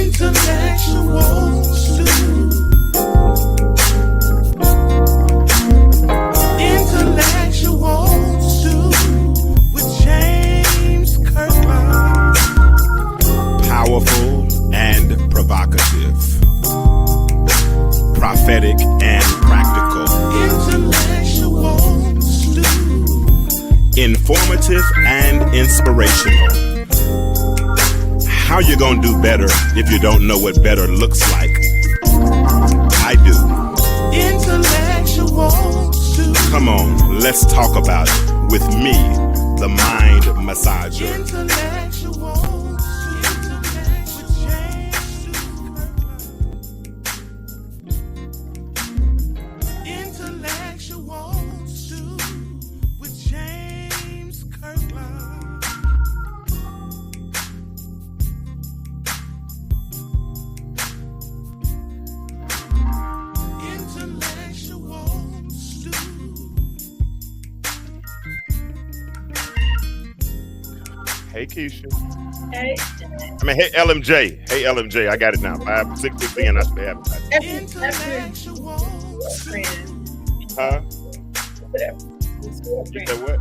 Intellectuals with James Kirkland. Powerful and provocative, prophetic and practical, informative and inspirational. How you gonna do better if you don't know what better looks like? I do. Intellectuals too. Come on, let's talk about it with me, the mind massager. Intellectuals too with James Kirkland. Hey, Keisha. Hey. I mean, hey, LMJ. Hey, LMJ. I got it now. 5, 6, 16. I should have it. Huh? You said what?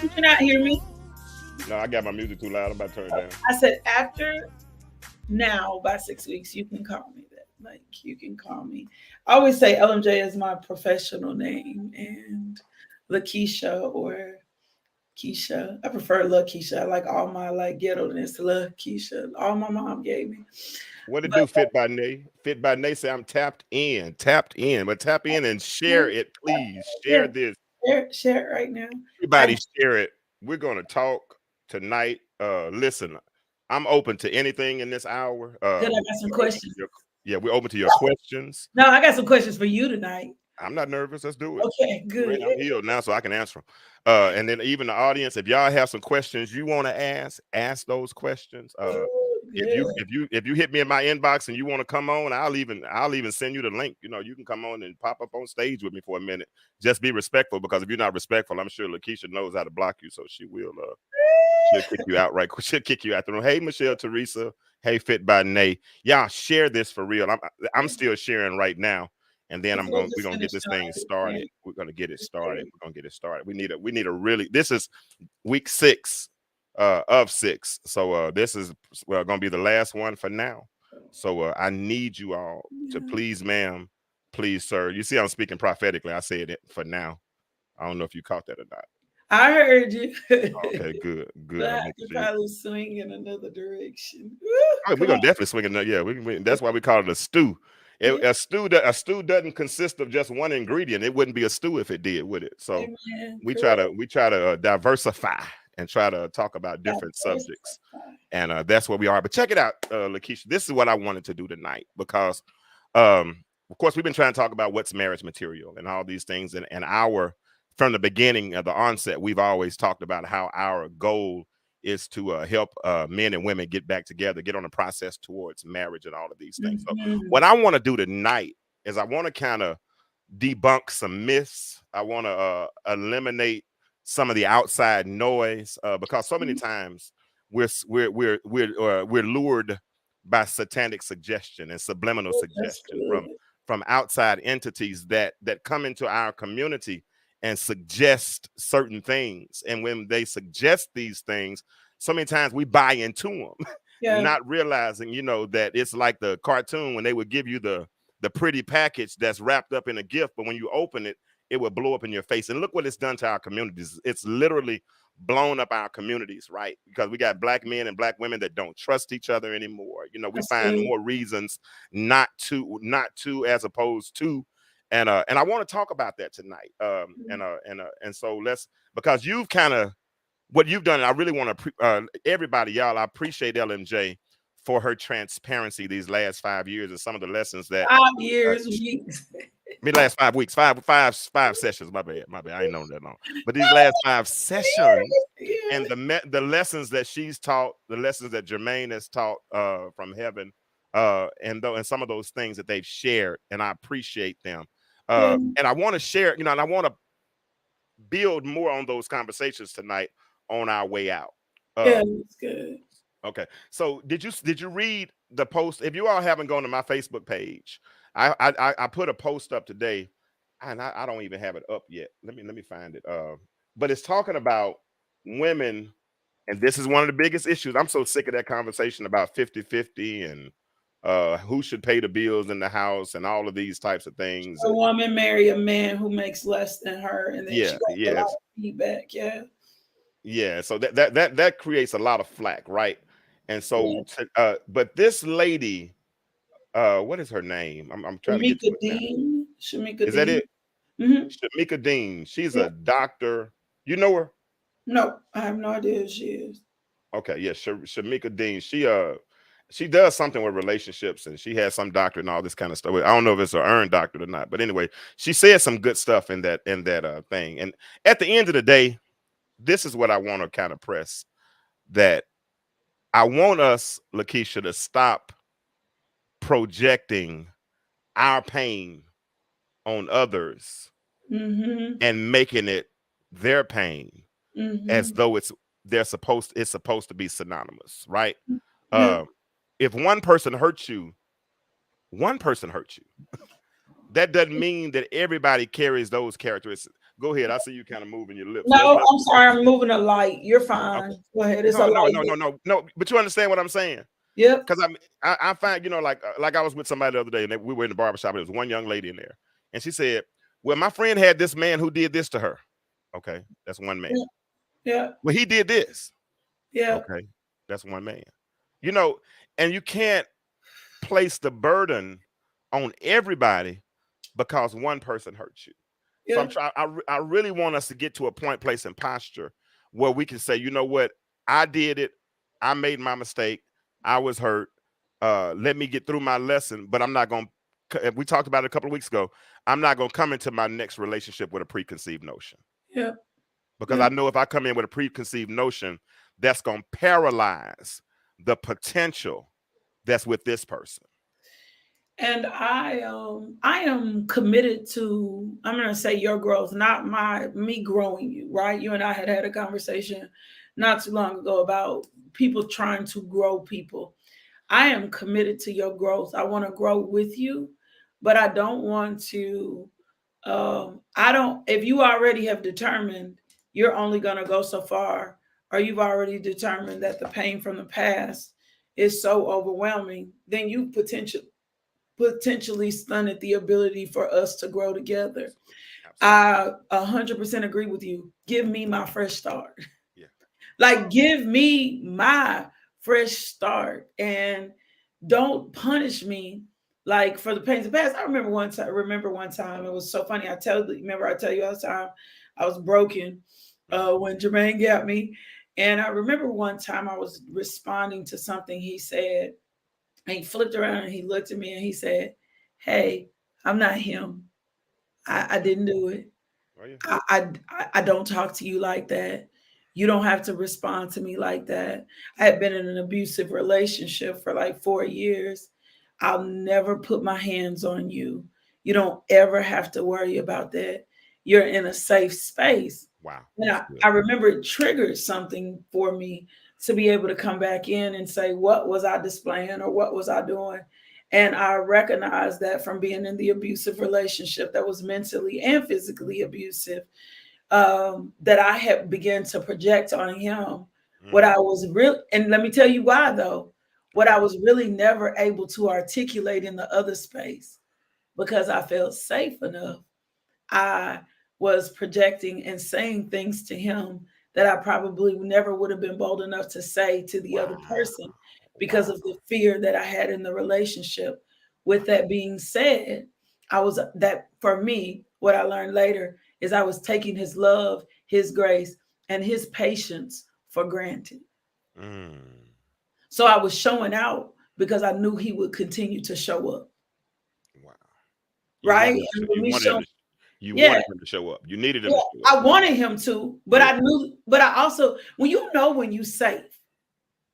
You cannot hear me? No, I got my music too loud. I'm about to turn it down. I said after now, by 6 weeks, you can call me that. Like, you can call me. I always say LMJ is my professional name, and LaKisha or Keisha. I prefer LaKisha. I like all my ghetto-ness. LaKisha. All my mom gave me. What it do, Fit by Nay? Fit by Nay say I'm tapped in. But tap in and share it, please. Share this. Share it right now. Everybody share it. We're gonna talk tonight. Listen, I'm open to anything in this hour. Good, I got some questions. We're open to your questions. No, I got some questions for you tonight. I'm not nervous. Let's do it. Okay, good. I'm healed now, so I can answer them. And then even the audience, if y'all have some questions you want to ask those questions. If you hit me in my inbox and you want to come on, I'll even send you the link. You know, you can come on and pop up on stage with me for a minute. Just be respectful, because if you're not respectful, I'm sure LaKisha knows how to block you, so she will. She'll kick you out She'll kick you out the room. Hey, Michelle, Teresa. Hey, Fit by Nay. Y'all share this for real. I'm still sharing right now. And then we're gonna get this thing started. We're gonna get it started. We need a really. This is week 6 of 6. So this is gonna be the last one for now. So I need you all to please, ma'am, please, sir. You see, I'm speaking prophetically. I said it for now. I don't know if you caught that or not. I heard you. Okay, good. You probably swing in another direction. We're gonna definitely swing in. Yeah, that's why we call it a stew. A stew doesn't consist of just one ingredient. It wouldn't be a stew if it did, would it? So we try to diversify and try to talk about different subjects, and that's what we are. But check it out, LaKisha. This is what I wanted to do tonight, because, of course, we've been trying to talk about what's marriage material and all these things, and from the beginning of the onset, we've always talked about how our goal is to help men and women get back together, get on the process towards marriage and all of these things. So what I want to do tonight is I want to kind of debunk some myths. I want to eliminate some of the outside noise, because so many times we're lured by satanic suggestion and subliminal suggestion from outside entities that come into our community and suggest certain things. And when they suggest these things, so many times we buy into them, not realizing, that it's like the cartoon when they would give you the pretty package that's wrapped up in a gift, but when you open it, it would blow up in your face. And look what it's done to our communities. It's literally blown up our communities, right? Because we got black men and black women that don't trust each other anymore. We find more reasons not to as opposed to. And I want to talk about that tonight. And so because you've kind of, what you've done, I really want to, everybody, y'all, I appreciate LMJ for her transparency these last 5 years and some of the lessons that 5 years, weeks. Last 5 weeks, five sessions. My bad. I ain't known that long. But these last 5 sessions and the lessons that she's taught, the lessons that Jermaine has taught from heaven, and some of those things that they've shared, and I appreciate them. And I want to share, and I want to build more on those conversations tonight on our way out. That's good. Okay. So did you read the post? If you all haven't gone to my Facebook page, I put a post up today, and I don't even have it up yet. Let me find it. But it's talking about women, and this is one of the biggest issues. I'm so sick of that conversation about 50-50 and who should pay the bills in the house and all of these types of things. A And woman marry a man who makes less than her, and then she yeah, got a lot yes, of feedback. Yeah, yeah. So that creates a lot of flack, right? And yeah. so, but this lady, what is her name? I'm trying to get to Shamika it now. Dean. Shamika Is that Dean. it? Mm-hmm. Shamika Dean. She's Yeah. a doctor. You know her? No, I have no idea who she is. Okay, yeah, Shamika Dean. She does something with relationships, and she has some doctorate and all this kind of stuff. I don't know if it's an earned doctorate or not, but anyway, she said some good stuff in that thing. And at the end of the day, this is what I want to kind of press, that I want us, LaKisha, to stop projecting our pain on others Mm-hmm. and making it their pain as Mm-hmm. though it's supposed to be synonymous, right? Yeah. Uh, if one person hurts you. That doesn't mean that everybody carries those characteristics. Go ahead. I see you kind of moving your lips. No, I'm sorry. I'm moving a light. You're Okay. fine. Go ahead. It's a No, no, light. no, no, no, no. But you understand what I'm saying? Yep. Because I find, like I was with somebody the other day, and we were in the barbershop, and there was one young lady in there, and she said, "Well, my friend had this man who did this to her." Okay, that's one man. Yeah. Yeah. Well, he did this. Yeah. Okay, that's one man. You know, and you can't place the burden on everybody because one person hurts you. So I'm Yeah. trying. I really want us to get to a point, place, and posture where we can say, you know what, I did it. I made my mistake. I was hurt. Let me get through my lesson. But I'm not going to. We talked about it a couple of weeks ago. I'm not going to come into my next relationship with a preconceived notion, Yeah. because Yeah. I know if I come in with a preconceived notion, that's going to paralyze the potential that's with this person. And I am committed to, I'm gonna say, your growth, not me growing you, right? You and I had a conversation not too long ago about people trying to grow people. I am committed to your growth. I want to grow with you, but I don't want to I don't, if you already have determined you're only gonna go so far, or you've already determined that the pain from the past is so overwhelming, then you potentially stunted the ability for us to grow together. Absolutely. Absolutely. I 100% agree with you. Give me my fresh start. Yeah. Like, give me my fresh start, and don't punish me like for the pains of the past. I remember one time. It was so funny. I tell you all the time I was broken Mhm. when Jermaine got me, and I remember one time I was responding to something he said, and he flipped around and he looked at me and he said, "Hey, I'm not him. I Yeah. didn't do it. Oh yeah. I don't talk to you like that. You don't have to respond to me like that. I had been in an abusive relationship for like 4 years. I'll never put my hands on you. You don't ever have to worry about that. You're in a safe space." Wow. And That's I good. remember it triggered something for me to be able to come back in and say, what was I displaying or what was I doing? And I recognized that from being in the abusive relationship that was mentally and physically abusive, that I had begun to project on him what Mm. I was real. And let me tell you why, though, what Okay. I was really never able to articulate in the other space, because I felt safe enough. I was projecting and saying things to him that I probably never would have been bold enough to say to the other Wow. person because Wow. of the fear that I had in the relationship. Wow. With that being said, that for me, what I learned later is I was taking his love, his grace, and his patience for granted. Mm. So I was showing out because I knew he would continue to show up, Wow. You right? wanted him to And show, with you me wanted him showing, to you yeah, wanted him to show up. You needed him yeah, to show up. I wanted him to, but Yeah. I knew, but I also, when you know when you safe,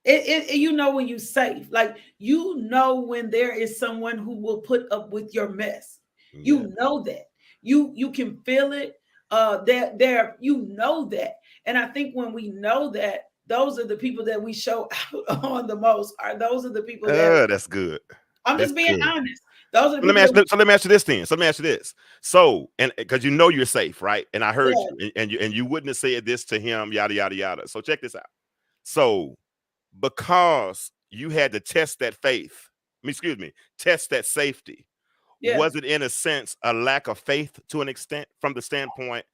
you know when you safe, like you know when there is someone who will put up with your mess. Yeah. You know that. You can feel it. That there, you know that. And I think when we know that, those are the people that we show out on the most. Those are the people that That's good. I'm That's just being good. honest. Those are the So let me people ask, that so let me ask you this then. So let me ask you this. So, and because you know you're safe, right? And I heard yeah, you, and you wouldn't have said this to him, yada yada yada. So check this out. So because you had to test that faith, excuse me, test that safety, yeah, was it in a sense a lack of faith to an extent from the standpoint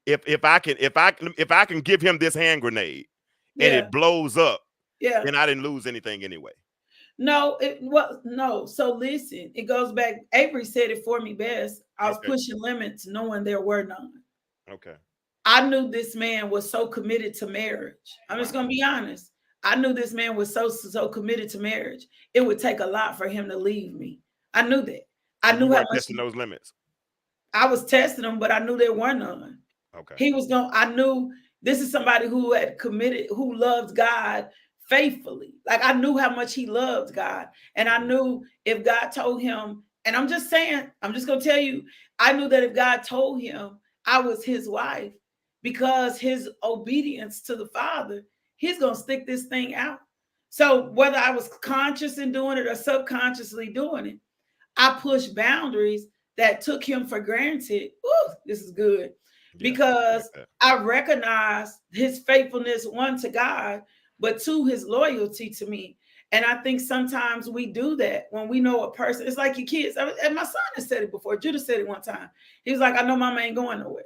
if I can give him this hand grenade and yeah, it blows up, yeah. then I didn't lose anything anyway. No, well, no. So listen, it goes back. Avery said it for me best. I was Okay. pushing limits, knowing there were none. Okay. I knew this man was so committed to marriage. I'm just Wow. gonna be honest. I knew this man was so committed to marriage. It would take a lot for him to leave me. I knew that. I And you knew how weren't much testing those limits. I was testing him, but I knew there were none. Okay. He was going, I knew this is somebody who had committed, who loved God faithfully. Like I knew how much he loved God. And I Mhm. knew if God told him, and I'm just saying, I'm just going to tell you, I knew that if God told him I was his wife, because his obedience to the Father, he's going to stick this thing out. So whether I was conscious in doing it or subconsciously doing it, I pushed boundaries that took him for granted. Ooh, this is good Yeah, I like because that. I recognized his faithfulness, one to God, but two, his loyalty to me. And I think sometimes we do that when we know a person. It's like your kids. And my son has said it before. Judah said it one time. He was like, I know mama ain't going nowhere.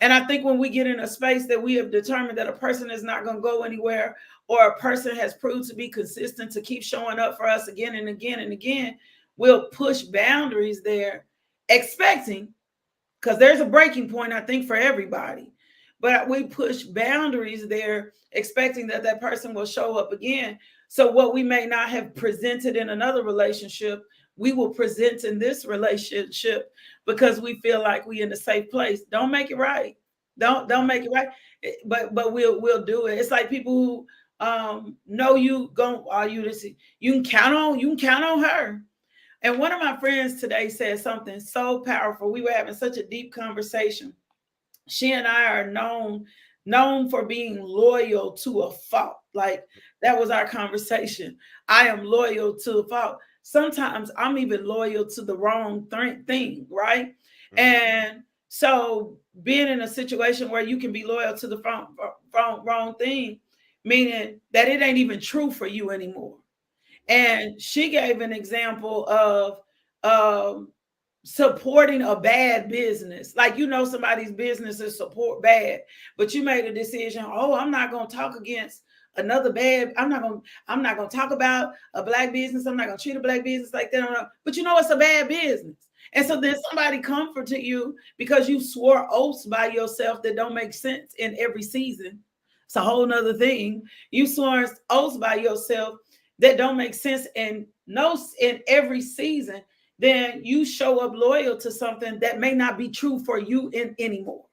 And I think when we get in a space that we have determined that a person is not going to go anywhere, or a person has proved to be consistent to keep showing up for us again and again and again, we'll push boundaries there, expecting, because there's a breaking point, I think, for everybody. But we push boundaries there, expecting that that person will show up again. So what we may not have presented in another relationship, we will present in this relationship because we feel like we in a safe place. Don't make it right. Don't Right. make it right. But we'll do it. It's like people who know you going, are you this, you can count on her. And one of my friends today said something so powerful. We were having such a deep conversation. She and I are known for being loyal to a fault. Like that was our conversation. I am loyal to a fault. Sometimes I'm even loyal to the wrong thing, right? Mm-hmm. And so being in a situation where you can be loyal to the wrong thing, meaning that it ain't even true for you anymore. And she gave an example of um, supporting a bad business. Like somebody's business is support bad, but you made a decision. Oh, I'm not going to talk against another bad. I'm not going to talk about a black business. I'm not going to treat a black business like that. But it's a bad business. And so then somebody comforted you because you swore oaths by yourself that don't make sense in every season. It's a whole nother thing. You swore oaths by yourself that don't make sense in every season. Then you show up loyal to something that may not be true for you anymore.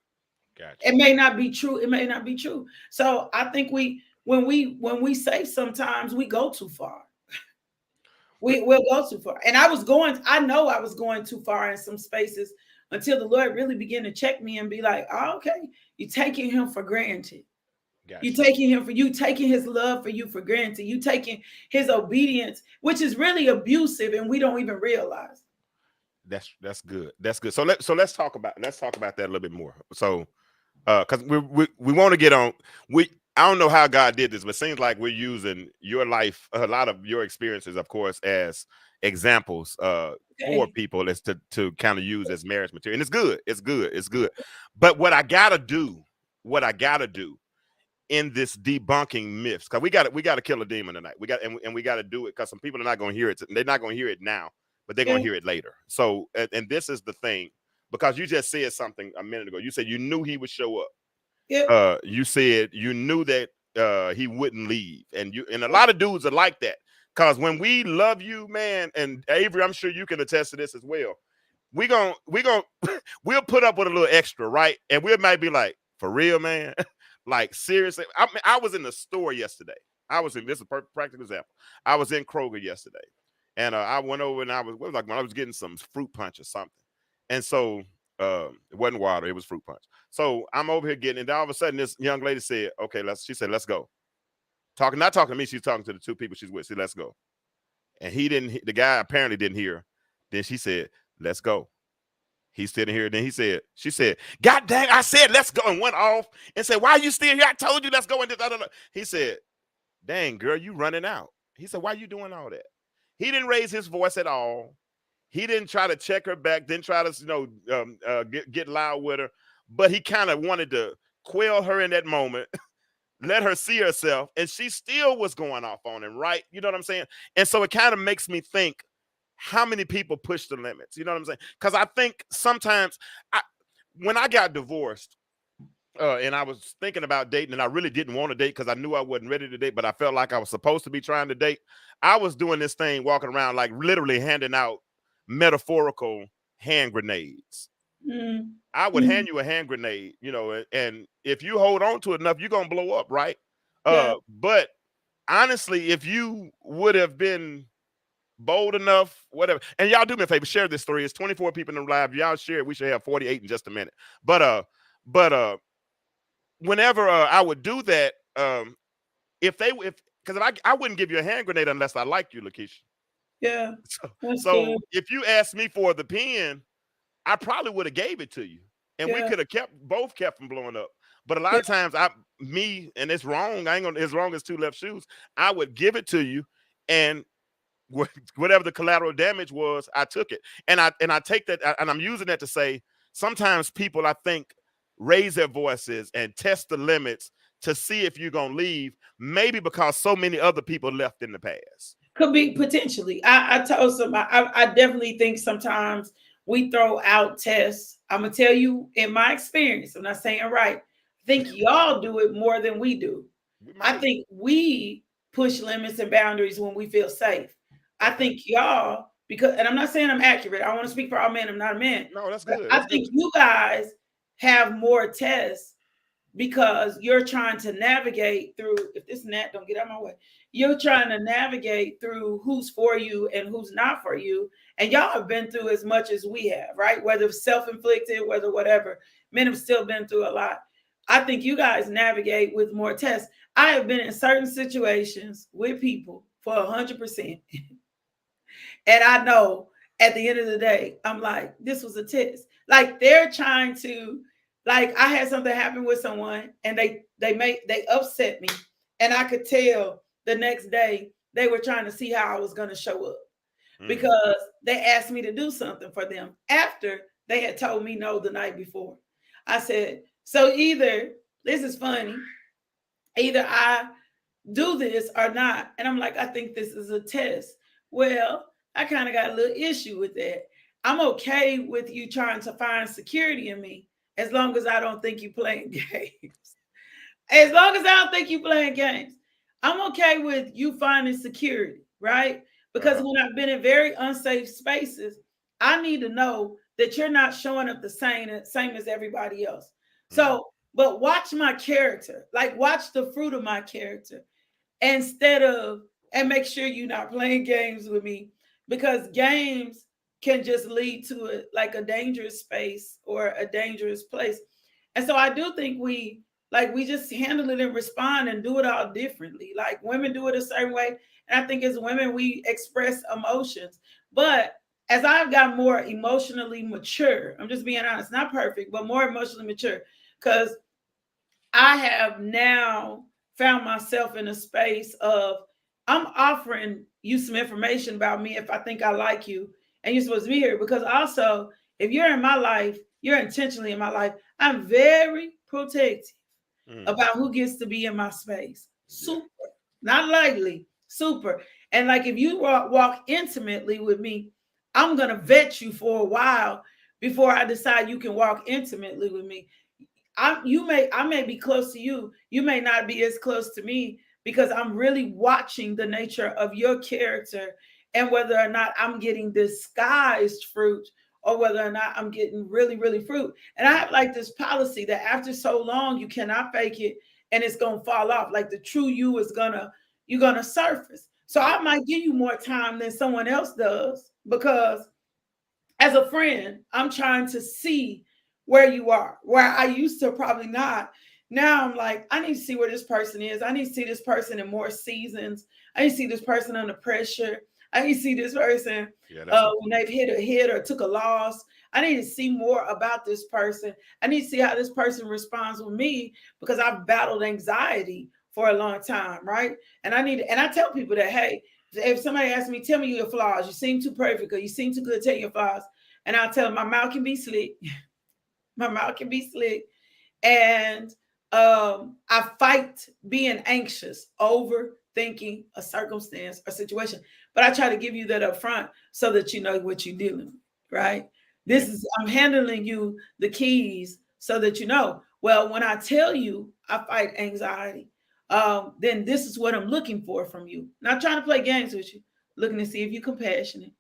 Gotcha. It may not be true. It may not be true. So I think when we say sometimes we go too far. But We'll go too far. And I know I was going too far in some spaces until the Lord really began to check me and be like, oh, okay, you're taking him for granted. gotcha. You taking his love for you for granted. You taking his obedience, which is really abusive, and we don't even realize. That's good. That's good. So let's talk about that a little bit more. So because we want to get on. I don't know how God did this, but it seems like we're using your life, a lot of your experiences, of course, as examples for Okay. people as to kind of use as marriage material. And it's good. It's good. It's good. But what I gotta do in this debunking myths, because we got to kill a demon tonight. We got to do it because some people are not going to hear it. They're not going to hear it now, but they're going Yeah. to hear it later. So and this is the thing, because you just said something a minute ago. You said you knew he would show up. Yeah. You said you knew that he wouldn't leave, and a lot of dudes are like that. Because when we love you, man, and Avery, I'm sure you can attest to this as well. We gonna we'll put up with a little extra, right? And we might be like, for real, man. Like seriously. I was in the store yesterday. This is a practical example. I was in Kroger yesterday, and I went over and it was like when I was getting some fruit punch or something. And so it wasn't water, it was fruit punch. So I'm over here getting it. And all of a sudden, this young lady said, okay, she said, let's go. not talking to me. She's talking to the two people she's with. Let's go. And he didn't. The guy apparently didn't hear her. Then she said, "Let's go." He's sitting here. Then she said, "God dang, I said let's go," and went off and said, "Why are you still here? I told you let's go." And he said, "Dang, girl, you running out." He said, "Why are you doing all that?" He didn't raise his voice at all. He didn't try to check her back. Didn't try to, get loud with her. But he kind of wanted to quell her in that moment, let her see herself, and she still was going off on him, right? You know what I'm saying? And so it kind of makes me think, how many people push the limits? You know what I'm saying? Because I think sometimes, when I got divorced, and I was thinking about dating, and I really didn't want to date because I knew I wasn't ready to date, but I felt like I was supposed to be trying to date. I was doing this thing, walking around like literally handing out metaphorical hand grenades. Mm. I would hand you a hand grenade, and if you hold on to it enough, you're gonna blow up, right? Yeah. But honestly, if you would have been bold enough, whatever, and y'all do me a favor, share this story. It's 24 people in the live. Y'all share it. We should have 48 in just a minute. But whenever I would do that, because I wouldn't give you a hand grenade unless I liked you, LaKisha. Yeah. So if you asked me for the pen, I probably would have gave it to you, and we could have kept from blowing up. But a lot of times, and it's wrong. I ain't gonna, as wrong as two left shoes. I would give it to you, and whatever the collateral damage was, I took it, and I take that, and I'm using that to say sometimes people, I think, raise their voices and test the limits to see if you're gonna leave, maybe because so many other people left in the past. Could be potentially. I told somebody, I definitely think sometimes we throw out tests. I'm gonna tell you, in my experience, I'm not saying right. I think y'all do it more than we do. I think we push limits and boundaries when we feel safe. I think y'all, and I'm not saying I'm accurate. I want to speak for all men. I'm not a man. No, that's good. I think you guys have more tests because you're trying to navigate through. If this gnat don't get out of my way, you're trying to navigate through who's for you and who's not for you. And y'all have been through as much as we have, right? Whether self-inflicted, whether whatever. Men have still been through a lot. I think you guys navigate with more tests. I have been in certain situations with people for 100%. And I know at the end of the day, I'm like, this was a test. Like they're trying to, like I had something happen with someone and they upset me. And I could tell the next day they were trying to see how I was going to show up because they asked me to do something for them after they had told me no the night before. I said, so either, this is funny, either I do this or not. And I'm like, I think this is a test. Well, I kind of got a little issue with that. I'm okay with you trying to find security in me as long as I don't think you playing games. As long as I don't think you playing games, I'm okay with you finding security, right? Because when I've been in very unsafe spaces, I need to know that you're not showing up the same as everybody else. So, but watch my character, like watch the fruit of my character and make sure you're not playing games with me, because games can just lead to a dangerous space or a dangerous place. And so I do think we just handle it and respond and do it all differently. Like women do it a certain way. And I think as women, we express emotions. But as I've gotten more emotionally mature, I'm just being honest, not perfect, but more emotionally mature, because I have now found myself in a space of I'm offering you some information about me if I think I like you and you're supposed to be here. Because also, if you're in my life, you're intentionally in my life, I'm very protective about who gets to be in my space. Super. Not lightly. Super. And like if you walk intimately with me, I'm going to vet you for a while before I decide you can walk intimately with me. I may be close to you. You may not be as close to me because I'm really watching the nature of your character and whether or not I'm getting disguised fruit or whether or not I'm getting really, really fruit. And I have like this policy that after so long, you cannot fake it and it's going to fall off. Like the true you is you're going to surface. So I might give you more time than someone else does because as a friend, I'm trying to see where you are, where I used to probably not. Now I'm like, I need to see where this person is. I need to see this person in more seasons. I need to see this person under pressure. I need to see this person Yeah, that's when important. they've hit a hit or took a loss. I need to see more about this person. I need to see how this person responds with me because I've battled anxiety for a long time, right? And I tell people that, hey, if somebody asks me, tell me your flaws, you seem too perfect or you seem too good, tell your flaws. And I'll tell them my mouth can be slick. My mouth can be slick and I fight being anxious, overthinking a circumstance or situation. But I try to give you that up front so that you know what you're dealing with, right? Yeah, I'm handling you the keys so that you know. Well, when I tell you I fight anxiety, then this is what I'm looking for from you. Not trying to play games with you, looking to see if you're compassionate,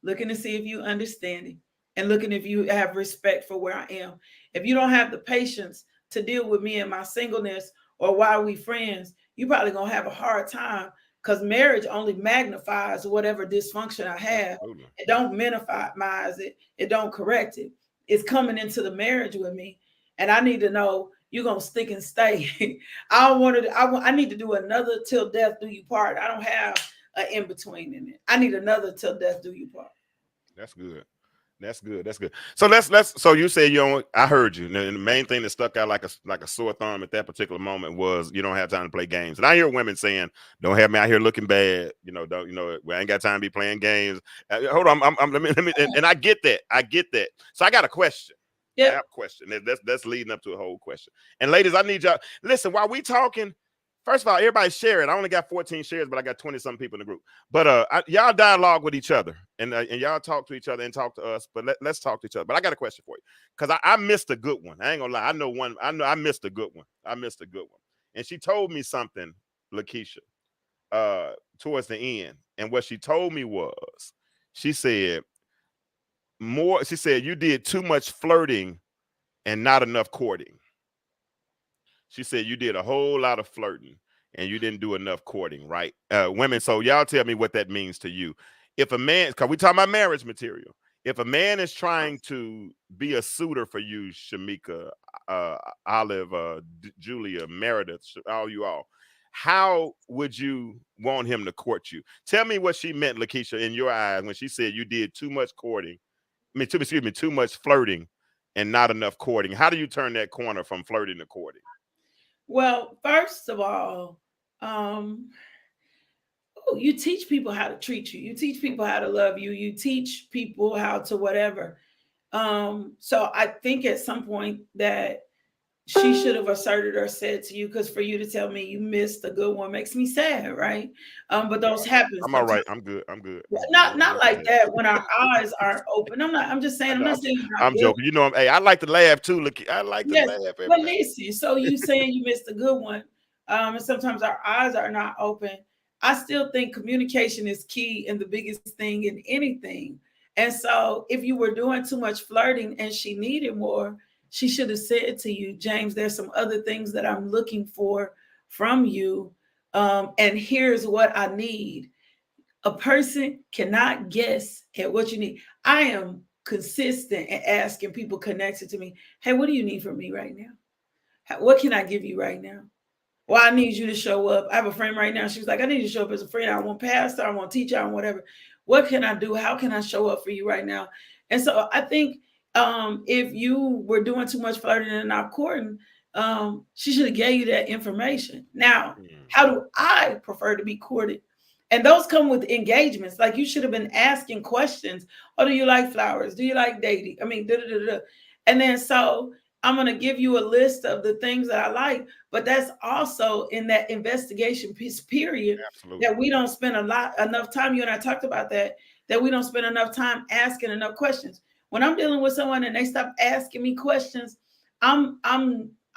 looking to see if you understanding, and looking if you have respect for where I am. If you don't have the patience to deal with me and my singleness or why we friends, you probably gonna have a hard time because marriage only magnifies whatever dysfunction I have. absolutely. It don't minimize it. It don't correct it. It's coming into the marriage with me, and I need to know you're gonna stick and stay. I don't want to. I need to do another till death do you part. I don't have an in between in it. I need another till death do you part. That's good. That's good. That's good. So let's. So you said you don't. I heard you. And the main thing that stuck out like a sore thumb at that particular moment was you don't have time to play games. And I hear women saying, "Don't have me out here looking bad." You know, don't you know? We ain't got time to be playing games. Hold on. Let me. And I get that. I get that. So I got a question. I have Yep. a question. That's leading up to a whole question. And ladies, I need y'all. Listen, while we talking. First of all, everybody share it. I only got 14 shares, but I got 20 some people in the group. But y'all dialogue with each other, and y'all talk to each other and talk to us. But let's talk to each other. But I got a question for you because I missed a good one. I ain't gonna lie. I know one. I know I missed a good one. I missed a good one. And she told me something, LaKisha, towards the end. And what she told me was, she said more. She said you did too much flirting and not enough courting. She said you did a whole lot of flirting and you didn't do enough courting, right? Women, so y'all tell me what that means to you. If a man, because we talking about marriage material, if a man is trying to be a suitor for you, Shamika, Olive, Julia, Meredith, all you all, how would you want him to court you? Tell me what she meant, LaKisha, in your eyes when she said you did too much courting. Excuse me, too much flirting and not enough courting. How do you turn that corner from flirting to courting? Well, first of all, um, you teach people how to treat you. You teach people how to love you. You teach people how to whatever. So I think at some point that she should have asserted or said to you, because for you to tell me you missed a good one makes me sad, right? But those happen I'm all sometimes. right. I'm good. I'm good. I'm good. Not Nothing like bad. that when our eyes aren't open. I'm just saying. I I'm know. not saying you're not I'm good. joking. You know, hey, I like to laugh too. Look, I like to Yes, laugh but every now. listen. So you saying you missed a good one, and sometimes our eyes are not open. I still think communication is key and the biggest thing in anything. And so, if you were doing too much flirting and she needed more, she should have said to you, James, there's some other things that I'm looking for from you, and here's what I need. A person cannot guess at what you need. I am consistent in asking people connected to me, hey, what do you need from me right now? What can I give you right now? Well, I need you to show up. I have a friend right now. She's like, I need you to show up as a friend. I want pastor. I want teacher. I want whatever. What can I do? How can I show up for you right now? And so I think if you were doing too much flirting and not courting, she should have gave you that information. Now, how Mhm. do I prefer to be courted? And those come with engagements. Like you should have been asking questions. Oh, do you like flowers? Do you like dating? I mean, da da da da. And then so I'm going to give you a list of the things that I like, but that's also in that investigation piece period Absolutely. that we don't spend enough time. You and I talked about that we don't spend enough time asking enough questions. When I'm dealing with someone and they stop asking me questions, I'm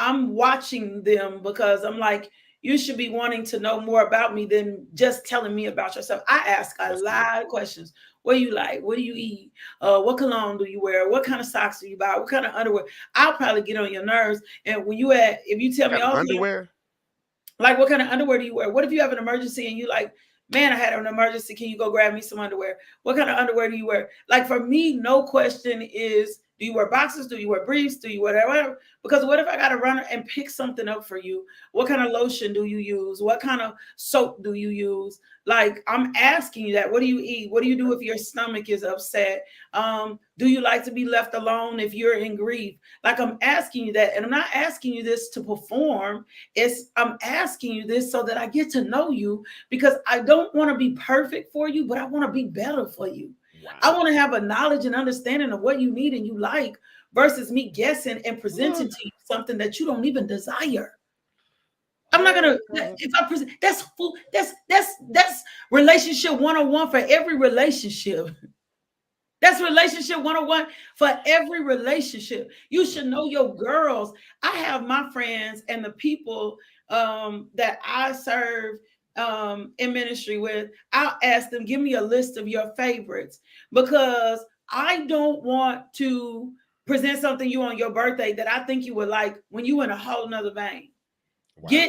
watching them because I'm like, you should be wanting to know more about me than just telling me about yourself. I ask a That's good. lot of questions. What do you like? What do you eat? What cologne do you wear? What kind of socks do you buy? What kind of underwear? I'll probably get on your nerves. And when if you tell You me, got oh, yeah, underwear? like what kind of underwear do you wear? What if you have an emergency and you like, man, I had an emergency. Can you go grab me some underwear? What kind of underwear do you wear? Like for me, no question is Do you wear boxers? Do you wear briefs? Do you wear whatever? Because what if I got to run and pick something up for you? What kind of lotion do you use? What kind of soap do you use? Like, I'm asking you that. What do you eat? What do you do if your stomach is upset? Do you like to be left alone if you're in grief? Like, I'm asking you that. And I'm not asking you this to perform. I'm asking you this so that I get to know you, because I don't want to be perfect for you, but I want to be better for you. Wow. I want to have a knowledge and understanding of what you need and you like, versus me guessing and presenting to you something that you don't even desire. I'm not gonna. If I present, that's full. That's relationship 101 for every relationship. That's relationship 101 for every relationship. You should know your girls. I have my friends and the people that I serve in ministry with. I'll ask them, give me a list of your favorites, because I don't want to present something you on your birthday that I think you would like when you in a whole nother vein. Wow.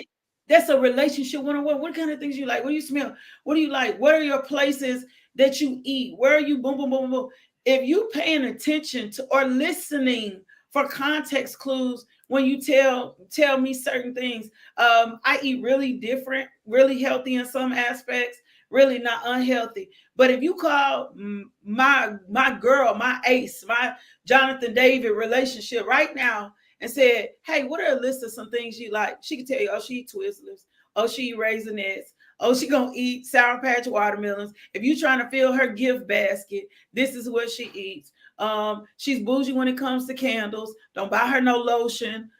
That's a relationship 101. What kind of things you like? What do you smell? What do you like? What are your places that you eat? Where are you? Boom, boom, boom, boom. If you paying attention to or listening for context clues when you tell me certain things, I eat really different, really healthy in some aspects, really not unhealthy. But if you call my girl, my ace, my Jonathan David relationship right now, and said, hey, what are a list of some things you like? She can tell you, oh, she eat Twizzlers. Oh, she eat Raisinets. Oh, she gonna eat Sour Patch watermelons. If you trying to fill her gift basket, this is what she eats. She's bougie when it comes to candles. Don't buy her no lotion.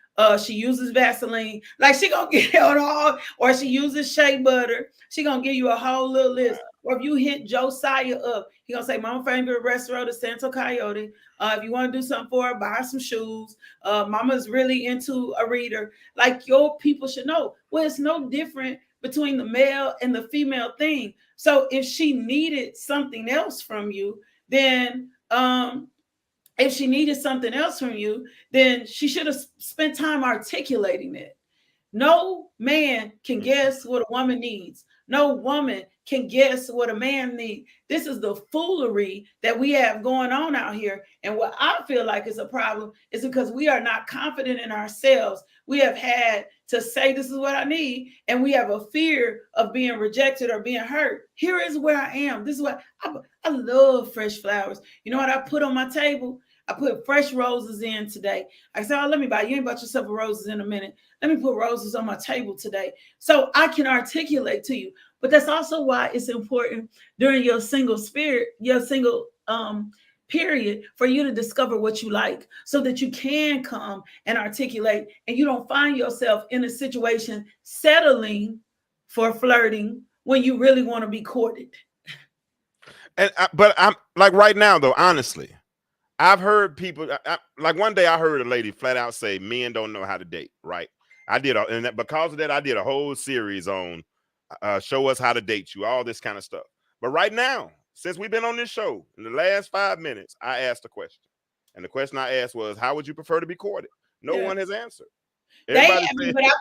She uses Vaseline. Like, she gonna get it all, or she uses shea butter. She gonna give you a whole little list. Or if you hit Josiah up, he gonna say, Mama favorite restaurant is Santo Coyote. If you want to do something for her, buy her some shoes. Mama's really into a reader. Like, your people should know. Well, it's no different between the male and the female thing. So if she needed something else from you, then she should have spent time articulating it. No man can guess what a woman needs. No woman can guess what a man needs. This is the foolery that we have going on out here. And what I feel like is a problem is because we are not confident in ourselves. We have had to say, this is what I need. And we have a fear of being rejected or being hurt. Here is where I am. This is what I love fresh flowers. You know what I put on my table? I put fresh roses in today. I said, oh, let me buy. You ain't bought yourself roses in a minute. Let me put roses on my table today so I can articulate to you. But that's also why it's important during your single period for you to discover what you like, so that you can come and articulate, and you don't find yourself in a situation settling for flirting when you really want to be courted. But I'm like, right now though, honestly, I've heard people like, one day I heard a lady flat out say men don't know how to date, right? Because of that, I did a whole series on show us how to date you, all this kind of stuff. But right now, since we've been on this show, in the last 5 minutes, I asked a question. And the question I asked was, how would you prefer to be courted? No one has answered. But I've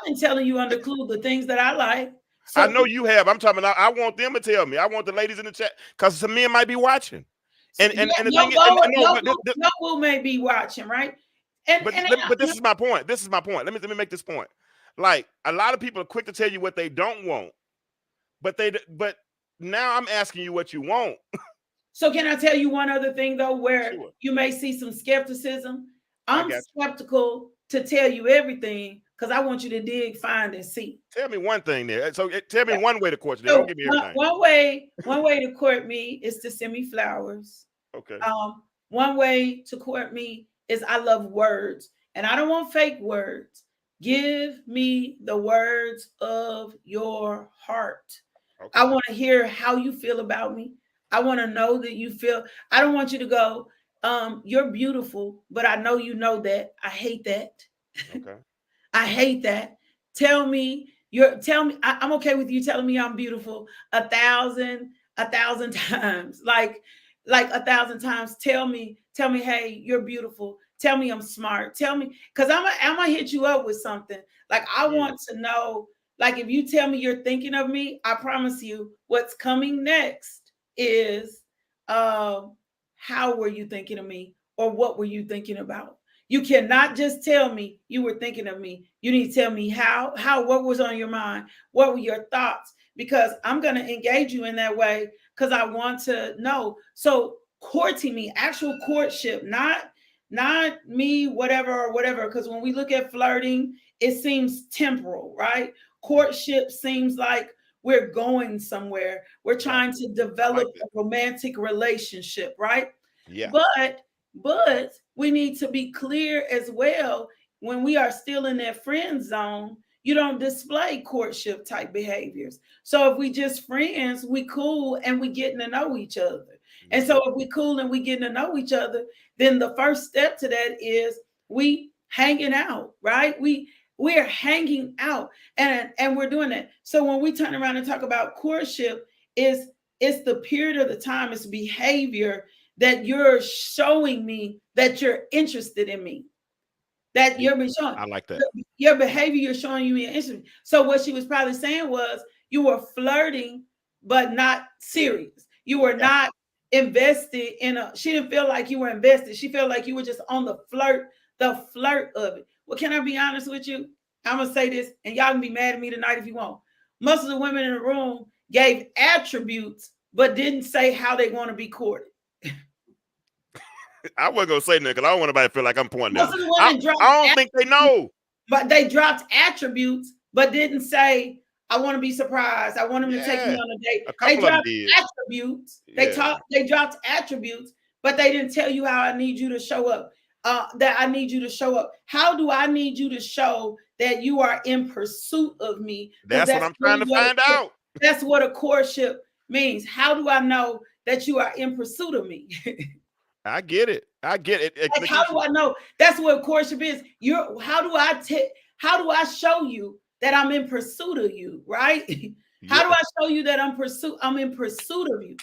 been telling you under clue the things that I like. So, I know you have. I'm talking about, I want them to tell me. I want the ladies in the chat, because some men might be watching. And the thing is, no boo may be watching, right? But this is my point. This is my point. Let me make this point. Like, a lot of people are quick to tell you what they don't want, but now I'm asking you what you want. So can I tell you one other thing though, where you may see some skepticism? I'm skeptical to tell you everything, because I want you to dig, find, and see. Tell me one thing there. So tell me one way to court you. Don't give me everything. One way to court me is to send me flowers. Okay. One way to court me is, I love words, and I don't want fake words. Give me the words of your heart. Okay. I want to hear how you feel about me. I want to know that you feel. I don't want you to go, you're beautiful, but I know you know that. I hate that. Okay. I hate that. Tell me, I'm okay with you telling me I'm beautiful 1,000 times. Like 1,000 times. Tell me, hey, you're beautiful. Tell me I'm smart. Tell me, because I'm gonna hit you up with something. Like, I want to know, like, if you tell me you're thinking of me, I promise you what's coming next is how were you thinking of me? or what were you thinking about? You cannot just tell me you were thinking of me. You need to tell me what was on your mind? What were your thoughts? Because I'm going to engage you in that way because I want to know. So courting me, actual courtship, not me, whatever or whatever. Because when we look at flirting, it seems temporal, right? Courtship seems like we're going somewhere. We're trying to develop a romantic relationship, right? Yeah. But we need to be clear as well when we are still in that friend zone. You don't display courtship type behaviors. So if we just friends, we cool and we getting to know each other. And so if we cool and we getting to know each other, then the first step to that is we hanging out, right? We're hanging out and we're doing that. So when we turn around and talk about courtship, it's the period of the time, it's behavior that you're showing me that you're interested in me. That you're showing. I like that. Your behavior, you're showing you interested. So what she was probably saying was you were flirting, but not serious. You were not invested in she didn't feel like you were invested. She felt like you were just on the flirt of it. Well, can I be honest with you? I'm gonna say this, and y'all can be mad at me tonight if you want. Most of the women in the room gave attributes, but didn't say how they want to be courted. I wasn't gonna say nothing because I don't want anybody to feel like I'm pointing out. I don't think they know. But they dropped attributes, but didn't say, I want to be surprised. I want him to take me on a date. They dropped attributes. They dropped attributes, but they didn't tell you how I need you to show up. That I need you to show up. How do I need you to show that you are in pursuit of me? That's what I'm trying to find out. That's what a courtship means. How do I know that you are in pursuit of me? I get it. Like, how do I know? That's what courtship is. How do I show you that I'm in pursuit of you, right? How do I show you that I'm in pursuit of you?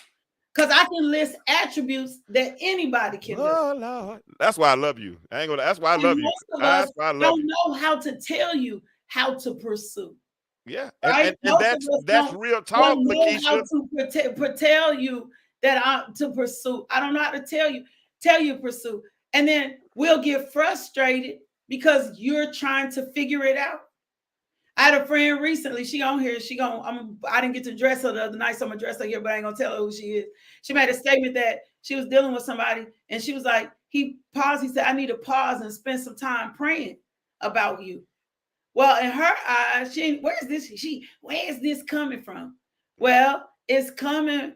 Because I can list attributes that anybody can list. Lord. That's why I love you. That's why I love you. That's why I love you. Don't know how to tell you how to pursue. Yeah, right? and that's real talk, LaKisha. How to tell you that to pursue. I don't know how to tell you pursue. And then we'll get frustrated because you're trying to figure it out. I had a friend recently, she on here, I didn't get to dress her the other night, so I'm gonna dress her here, but I ain't gonna tell her who she is. She made a statement that she was dealing with somebody and she was like, he said, I need to pause and spend some time praying about you. Well, in her eyes, where is this coming from? Well, it's coming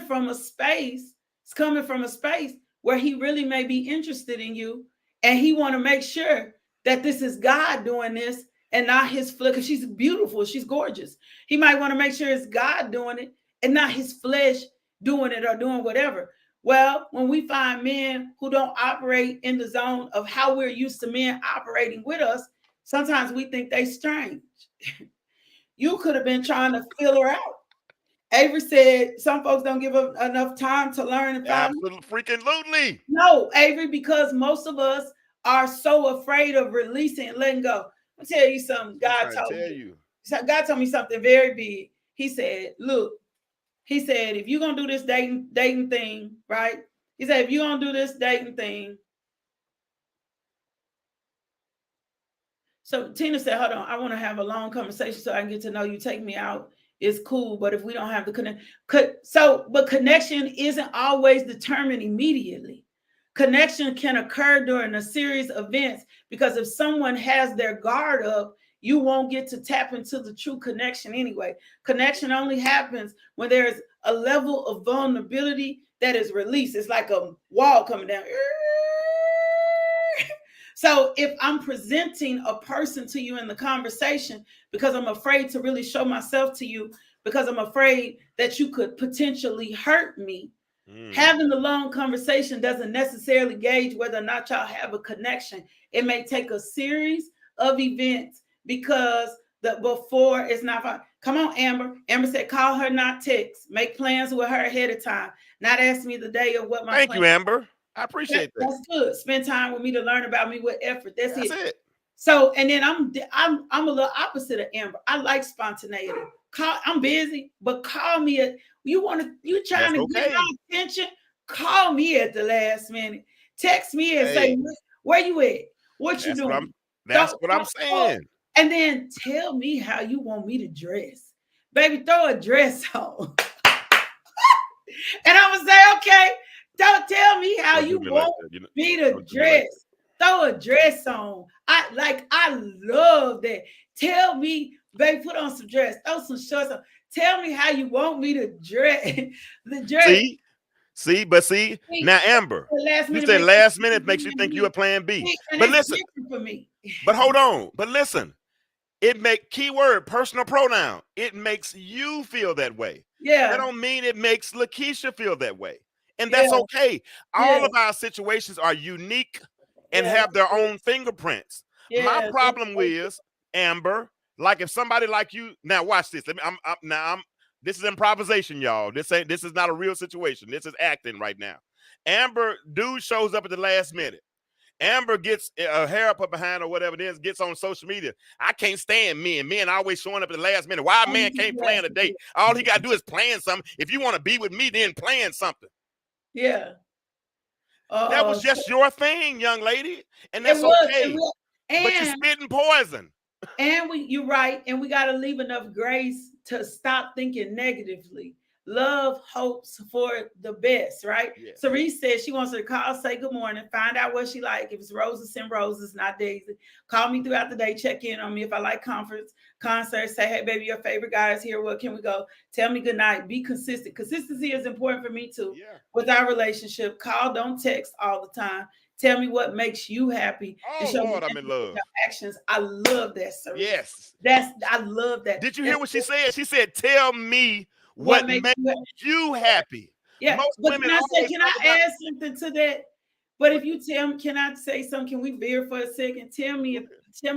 from a space. It's coming from a space where he really may be interested in you, and he want to make sure that this is God doing this and not his flesh. Because she's beautiful, she's gorgeous. He might want to make sure it's God doing it and not his flesh doing it or doing whatever. Well, when we find men who don't operate in the zone of how we're used to men operating with us, sometimes we think they strange. You could have been trying to feel her out. Avery said some folks don't give up enough time to learn and find. Absolutely freaking lootly. No, Avery, because most of us are so afraid of releasing and letting go. I'll tell you something. God told me something very big. He said, look, if you're going to do this dating thing, right? He said, if you're going to do this dating thing. So Tina said, hold on, I want to have a long conversation so I can get to know you. Take me out. It's cool, but if we don't have the but connection isn't always determined immediately. Connection can occur during a series of events, because if someone has their guard up, you won't get to tap into the true connection anyway. Connection only happens when there's a level of vulnerability that is released. It's like a wall coming down. So if I'm presenting a person to you in the conversation because I'm afraid to really show myself to you, because I'm afraid that you could potentially hurt me, having the long conversation doesn't necessarily gauge whether or not y'all have a connection. It may take a series of events because before it's not fine. Come on, Amber. Amber said, call her, not text. Make plans with her ahead of time. Not ask me the day of what my Thank you, Amber. I appreciate that. That's good. Spend time with me to learn about me with effort. That's it. So, and then I'm a little opposite of Amber. I like spontaneity. I'm busy, but call me you trying to get my attention? Call me at the last minute. Text me and say, Hey, where you at? What you that's what I'm doing? that's what I'm saying. And then tell me how you want me to dress. Baby, throw a dress on. And I'm gonna say, okay, don't tell me how Don't do you me like want that. You know, me to don't do me like dress. Throw a dress on. I love that. Tell me, baby, put on some dress, throw some shorts on. Tell me how you want me to dress. The that. dress. See, now Amber, The last you minute said makes last minute makes you think you a me. plan B. And But it's listen, different for me. but hold on, but listen. It make keyword personal pronoun. It makes you feel that way. That Yeah, don't mean it makes LaKisha feel that way. And yeah, that's okay. yeah, All of our situations are unique and yeah, have their own fingerprints. My yeah. problem is, Amber, like if somebody like you, now watch this. Let me I'm this is improvisation, y'all. This is not a real situation. This is acting right now. Amber, dude shows up at the last minute. Amber gets a hair up her behind or whatever it is, gets on social media. I can't stand men. Men always showing up at the last minute. Why a man can't plan a date? All he got to do is plan something. If you want to be with me, then plan something. Yeah. That was Uh, just your thing, young lady. And it that's was, okay. But you and spitting poison. you're right, and we got to leave enough grace to stop thinking negatively. Love hopes for the best, right? Yes. Cerise says she wants her to call, say good morning, find out what she like. If it's roses, send roses, not daisy. Call me throughout the day, check in on me. If I like concerts, say, hey, baby, your favorite guy is here. What can we go? Tell me good night. Be consistent. Consistency is important for me too. Yeah. With our relationship, call, don't text all the time. Tell me what makes you happy and Oh, show me Lord, I'm in love. actions. I love that, Cerise. Yes. I love that. Did you And hear what she said? She said, tell me what what makes makes you happy? you happy. Yeah, Most but women always can talk I about add something to that? But what. if you tell me, can I say something? Can we veer for a second? Tell me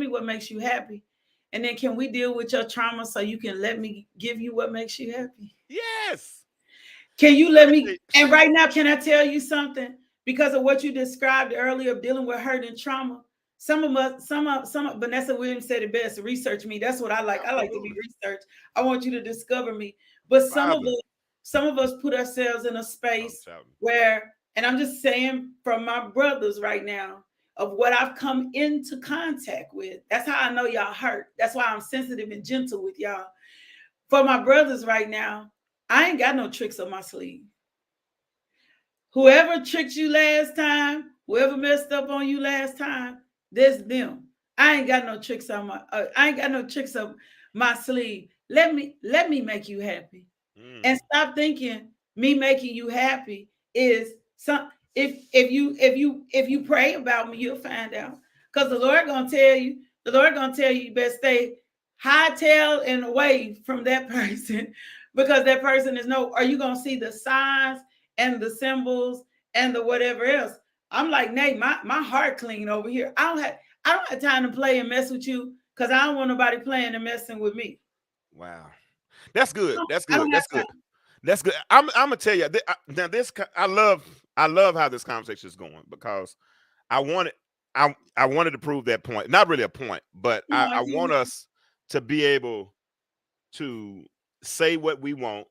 what makes you happy. And then can we deal with your trauma so you can let me give you what makes you happy? Yes. Can you Let let me me? tell you. And right now, can I tell you something? Because of what you described earlier of dealing with hurt and trauma. Vanessa Williams said it best. Research me. That's what I like. I like to be Absolutely. researched. I want you to discover me. But Father. some of us put ourselves in a I'm space shouting. where, and I'm just saying from my brothers right now, of what I've come into contact with. That's how I know y'all hurt. That's why I'm sensitive and gentle with y'all. For my brothers right now, I ain't got no tricks up my sleeve. Whoever tricked you last time, whoever messed up on you last time, that's them. I ain't got no tricks on my. I ain't got no tricks up my sleeve. Let me make you happy, and Mm. stop thinking me making you happy is some. If you pray about me, you'll find out. Because the Lord gonna tell you. The Lord gonna tell you best stay hightail and away from that person, because that person is no. Are you gonna see the signs and the symbols and the whatever else? I'm like, Nate, my heart clean over here. I don't have time to play and mess with you because I don't want nobody playing and messing with me. Wow. That's good. That's I good. don't have That's good. time. That's good. I'm gonna tell you now. I love how this conversation is going because I wanted I wanted to prove that point. Not really a point, but No, I I get want it. us to be able to say what we want,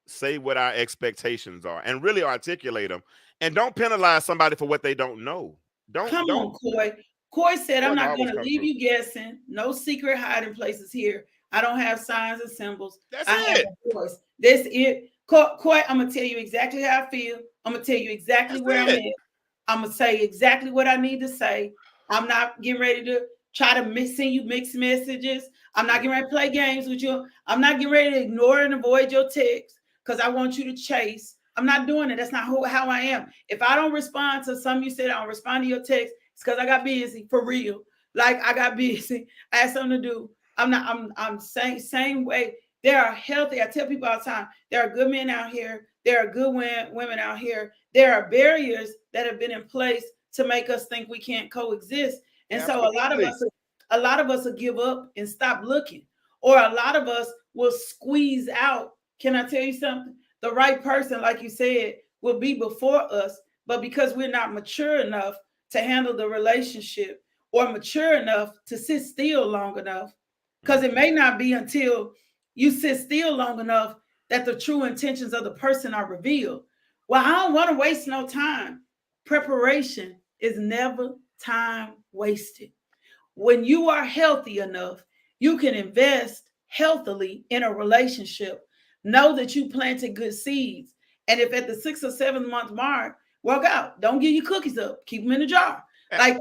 say what our expectations are, and really articulate them. And don't penalize somebody for what they don't know. Don't Come don't. on, Coy. Coy said, I'm Boy, not going always to come leave through. you guessing. No secret hiding places here. I don't have signs and symbols. That's I have it. a voice. That's it. Coy, I'm going to tell you exactly how I feel. I'm going to tell you exactly That's where I'm it. at. I'm going to say exactly what I need to say. I'm not getting ready to try to send you mixed messages. I'm not getting ready to play games with you. I'm not getting ready to ignore and avoid your texts because I want you to chase. I'm not doing it. That's not how I am. If I don't respond to some you said I don't respond to your text, it's because I got busy for real. Like I got busy. I had something to do. I'm saying same way. There are healthy. I tell people all the time, there are good men out here. There are good women out here. There are barriers that have been in place to make us think we can't coexist. And so Absolutely. a lot of us will give up and stop looking. Or a lot of us will squeeze out. Can I tell you something? The right person, like you said, will be before us. But because we're not mature enough to handle the relationship or mature enough to sit still long enough, because Mm. it may not be until you sit still long enough that the true intentions of the person are revealed. Well, I don't want to waste no time. Preparation is never time wasted. When you are healthy enough, you can invest healthily in a relationship. Know that you planted good seeds. And if at the 6th or 7th month mark, walk out. Don't give your cookies up. Keep them in a jar. Like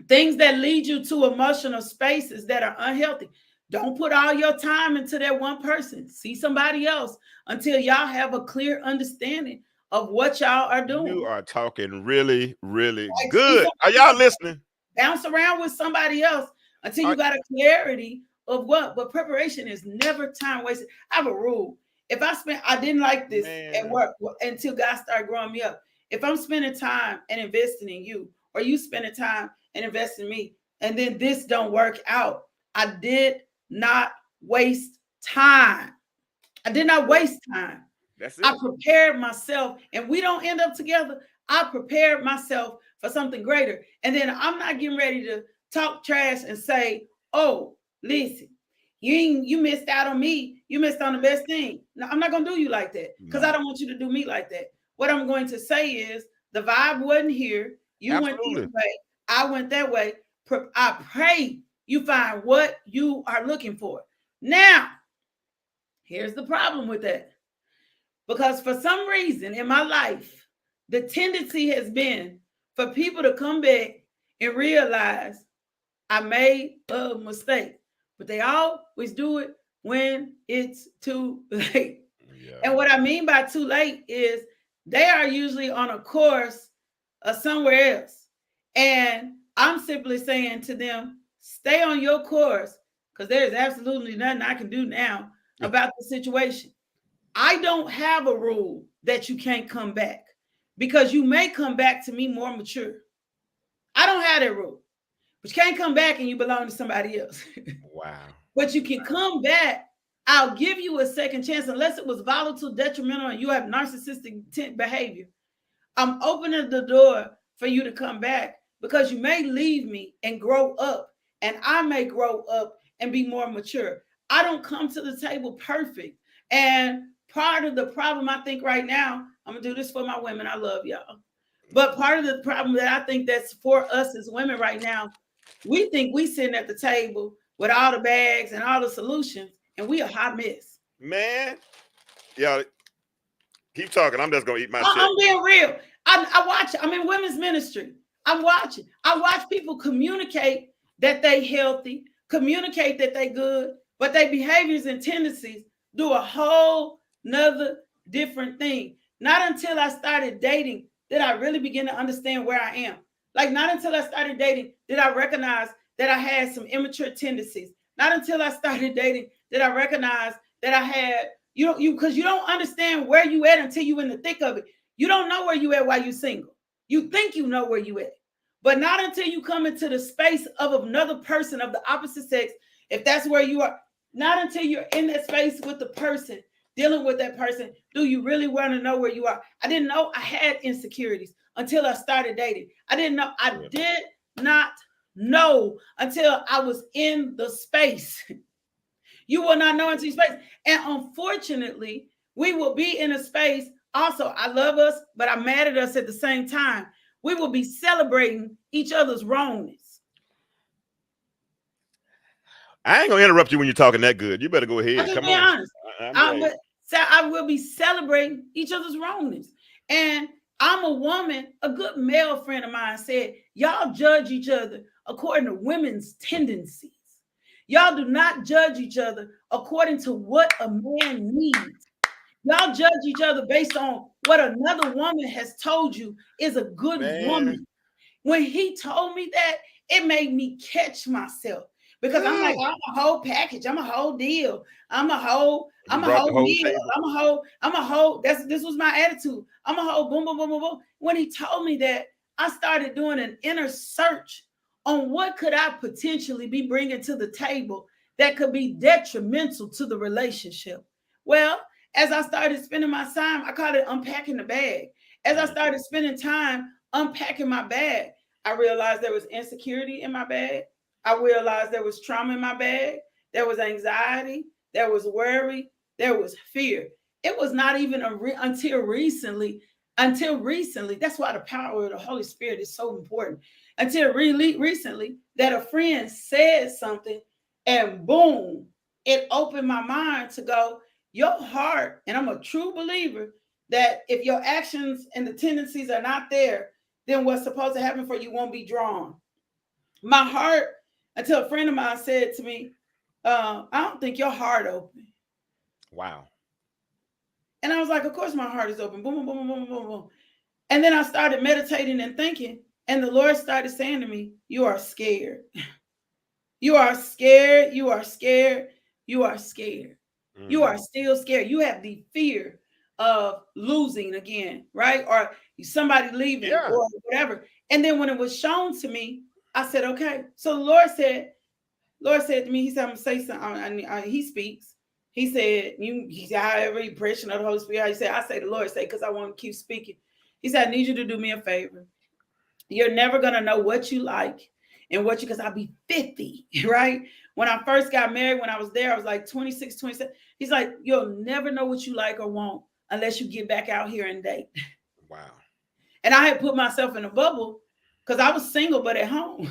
things that lead you to emotional spaces that are unhealthy. Don't put all your time into that one person. See somebody else until y'all have a clear understanding of what y'all are doing. You are talking really, really Like, good. Are y'all listening? Bounce around with somebody else until you got a clarity of what. But preparation is never time wasted. I have a rule. If I didn't like this at work until God started growing me up. If I'm spending time and investing in you, or you spending time and investing in me, and then this don't work out, I did not waste time. I did not waste time. That's it. I prepared myself, and we don't end up together. I prepared myself for something greater. And then I'm not getting ready to talk trash and say, oh, listen, you missed out on me. You missed on the best thing. No, I'm not going to do you like that because I don't want you to do me like that. What I'm going to say is the vibe wasn't here. You went this way. I went that way. I pray you find what you are looking for. Now, here's the problem with that. Because for some reason in my life, the tendency has been for people to come back and realize I made a mistake. But they always do it when it's too late. Yeah. And what I mean by too late is they are usually on a course somewhere else. And I'm simply saying to them, stay on your course because there's absolutely nothing I can do now about the situation. I don't have a rule that you can't come back because you may come back to me more mature. I don't have that rule, but you can't come back and you belong to somebody else. Wow. But you can come back. I'll give you a second chance unless it was volatile, detrimental, and you have narcissistic behavior. I'm opening the door for you to come back because you may leave me and grow up, and I may grow up and be more mature. I don't come to the table perfect. And part of the problem I think right now, I'm gonna do this for my women. I love y'all. But part of the problem that I think that's for us as women right now, we think we sitting at the table with all the bags and all the solutions, and we a hot mess. Man, y'all keep talking. I'm just gonna eat my shit. I'm being real. I watch. I'm in women's ministry. I'm watching. I watch people communicate that they healthy, communicate that they good, but their behaviors and tendencies do a whole nother different thing. Not until I started dating did I really begin to understand where I am. Like, not until I started dating did I recognize that I had some immature tendencies. Not until I started dating did I recognize that I had, because you don't understand where you at until you in the thick of it. You don't know where you at while you're single. You think you know where you at, but not until you come into the space of another person of the opposite sex. If that's where you are, not until you're in that space with the person, dealing with that person, do you really want to know where you are. I didn't know I had insecurities until I started dating. I did not know until I was in the space. You will not know until space. And unfortunately, we will be in a space. Also, I love us, but I'm mad at us at the same time. We will be celebrating each other's wrongness. I ain't gonna interrupt you when you're talking that good. You better go ahead. Come on. Honest. I will be celebrating each other's wrongness. And I'm a woman, a good male friend of mine said, y'all judge each other according to women's tendencies. Y'all do not judge each other according to what a man needs. Y'all judge each other based on what another woman has told you is a good woman. When he told me that, it made me catch myself because I'm like, I'm a whole package. I'm a whole deal. I'm a whole deal. I'm a whole. This was my attitude. I'm a whole boom, boom, boom, boom, boom. When he told me that, I started doing an inner search on what could I potentially be bringing to the table that could be detrimental to the relationship. Well, as I started spending my time, I call it unpacking the bag. As I started spending time unpacking my bag, I realized there was insecurity in my bag. I realized there was trauma in my bag. There was anxiety. There was worry. There was fear. It was not even until recently until recently. That's why the power of the Holy Spirit is so important. Until really recently, that a friend said something, and boom, it opened my mind to go, your heart, and I'm a true believer that if your actions and the tendencies are not there, then what's supposed to happen for you won't be drawn. My heart, until a friend of mine said to me, I don't think your heart open. Wow. And I was like, of course my heart is open. Boom, boom, boom, boom, boom, boom. And then I started meditating and thinking, and the Lord started saying to me, you are scared. You are scared. You are scared. You are scared. You are still scared. You have the fear of losing again, right? Or somebody leaving or whatever. And then when it was shown to me, I said, okay. So the Lord said to me, he said, I'm going to say something. He speaks. He said, he said, however, impression of the Holy Spirit. He said, I say the Lord say, because I want to keep speaking. He said, I need you to do me a favor. You're never going to know what you like and what you, because I'll be 50, right? When I first got married, when I was there, I was like 26, 27. He's like, you'll never know what you like or want unless you get back out here and date. Wow. And I had put myself in a bubble because I was single, but at home.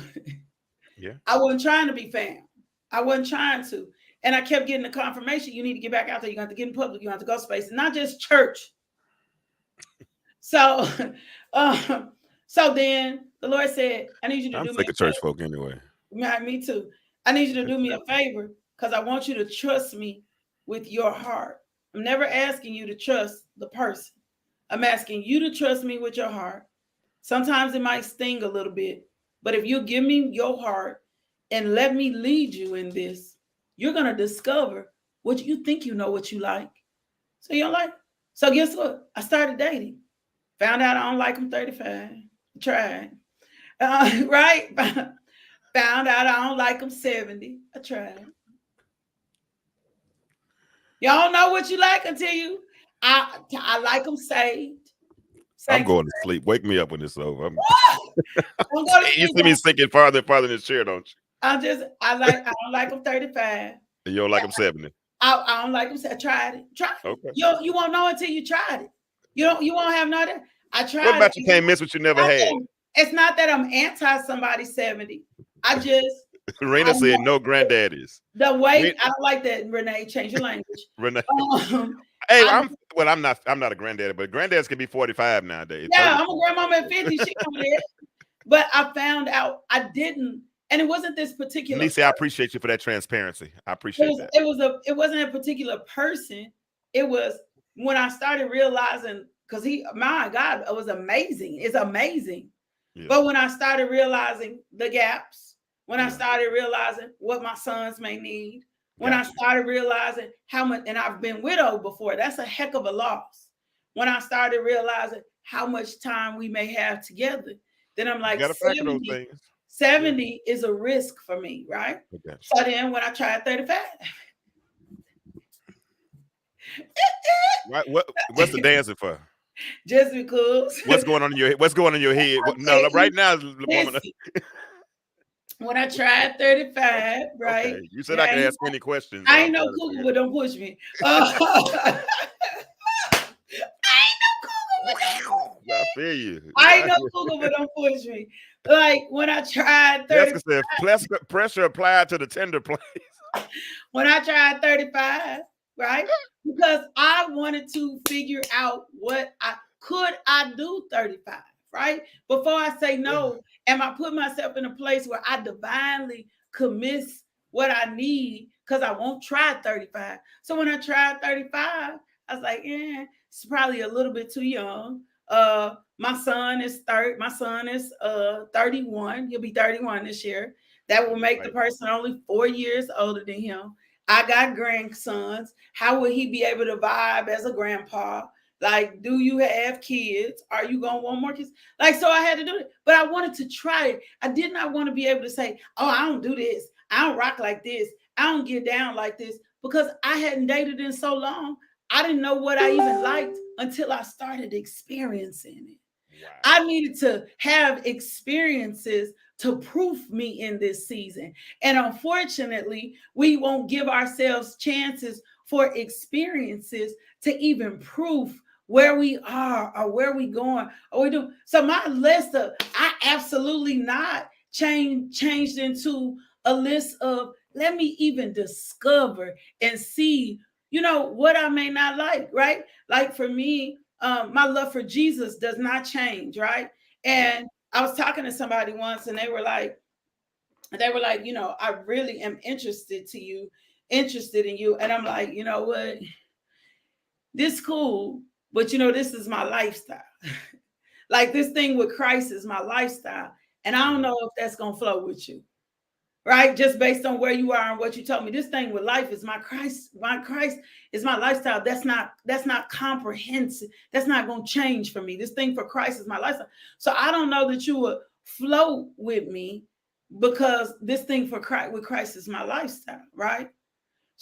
Yeah. I wasn't trying to be found. I wasn't trying to. And I kept getting the confirmation, you need to get back out there. You have to get in public. You have to go space, and not just church. So, so then the Lord said, I need you to I'm do me sick a of church favor. folk anyway. Me too. I need you to do me a favor because I want you to trust me with your heart. I'm never asking you to trust the person. I'm asking you to trust me with your heart. Sometimes it might sting a little bit, but if you give me your heart and let me lead you in this, you're going to discover what you think you know what you like. So you don't like. So guess what? I started dating. Found out I don't like them 35. Tried. Right? Found out I don't like them 70. I tried. Y'all know what you like until I like them saved. I'm going to sleep. Wake me up when it's over. Don't go to You sleep. see me sinking farther and farther in this chair, don't you? I don't like them 35. And you don't like them 70. I don't like them. I tried it. Try it. Okay. You won't know until you tried it. You won't have nothing. I tried What about it. you can't miss what you never had? It's not that I'm anti somebody 70. I just Rena said no granddaddies. The way I don't like that, Renee. Change your language. Renee. Hey, I'm not a granddaddy, but granddads can be 45 nowadays. Yeah, I'm a grandmama at 50. She come there. But I found out I didn't, and it wasn't this particular. Nisi, I appreciate you for that transparency. I appreciate that. It wasn't a particular person. It was when I started realizing, because my God, it was amazing. It's amazing. Yeah. But when I started realizing the gaps, when I started realizing what my sons may need, when I started realizing how much, and I've been widowed before, that's a heck of a loss. When I started realizing how much time we may have together, then I'm like, 70 is a risk for me, right? Okay. So then when I tried 35. What's the dancing for? Just because. What's going on in your head? What's going on in your head? No, right now, woman. When I tried 35, right? Okay. You said I can ask any questions. I ain't no cougar, but don't push me. I feel you. I ain't no cougar, but don't push me. Like when I tried 35. Jessica said pressure applied to the tender place. When I tried 35, right? Because I wanted to figure out what I do 35, right? Before I say no, am I put myself in a place where I divinely could miss what I need because I won't try 35. So when I tried 35, I was like, it's probably a little bit too young. My son is 31. He'll be 31 this year. That will make the person only 4 years older than him. I got grandsons. How will he be able to vibe as a grandpa? Like, do you have kids? Are you going to want more kids? Like, so I had to do it. But I wanted to try it. I did not want to be able to say, oh, I don't do this. I don't rock like this. I don't get down like this. Because I hadn't dated in so long. I didn't know what I even liked until I started experiencing it. Wow. I needed to have experiences to proof me in this season. And unfortunately, we won't give ourselves chances for experiences to even proof where we are or where we going or we do. So my list of I absolutely not changed into a list of let me even discover and see, what I may not like, right? Like for me, my love for Jesus does not change, right? Yeah. And I was talking to somebody once and they were like, I really am interested in you. And I'm like, you know what? This cool, but this is my lifestyle. Like this thing with Christ is my lifestyle. And I don't know if that's gonna flow with you. Right? Just based on where you are and what you told me. This thing with life is my Christ. My Christ is my lifestyle. That's not comprehensive. That's not gonna change for me. This thing for Christ is my lifestyle. So I don't know that you would flow with me because this thing for Christ with Christ is my lifestyle, right?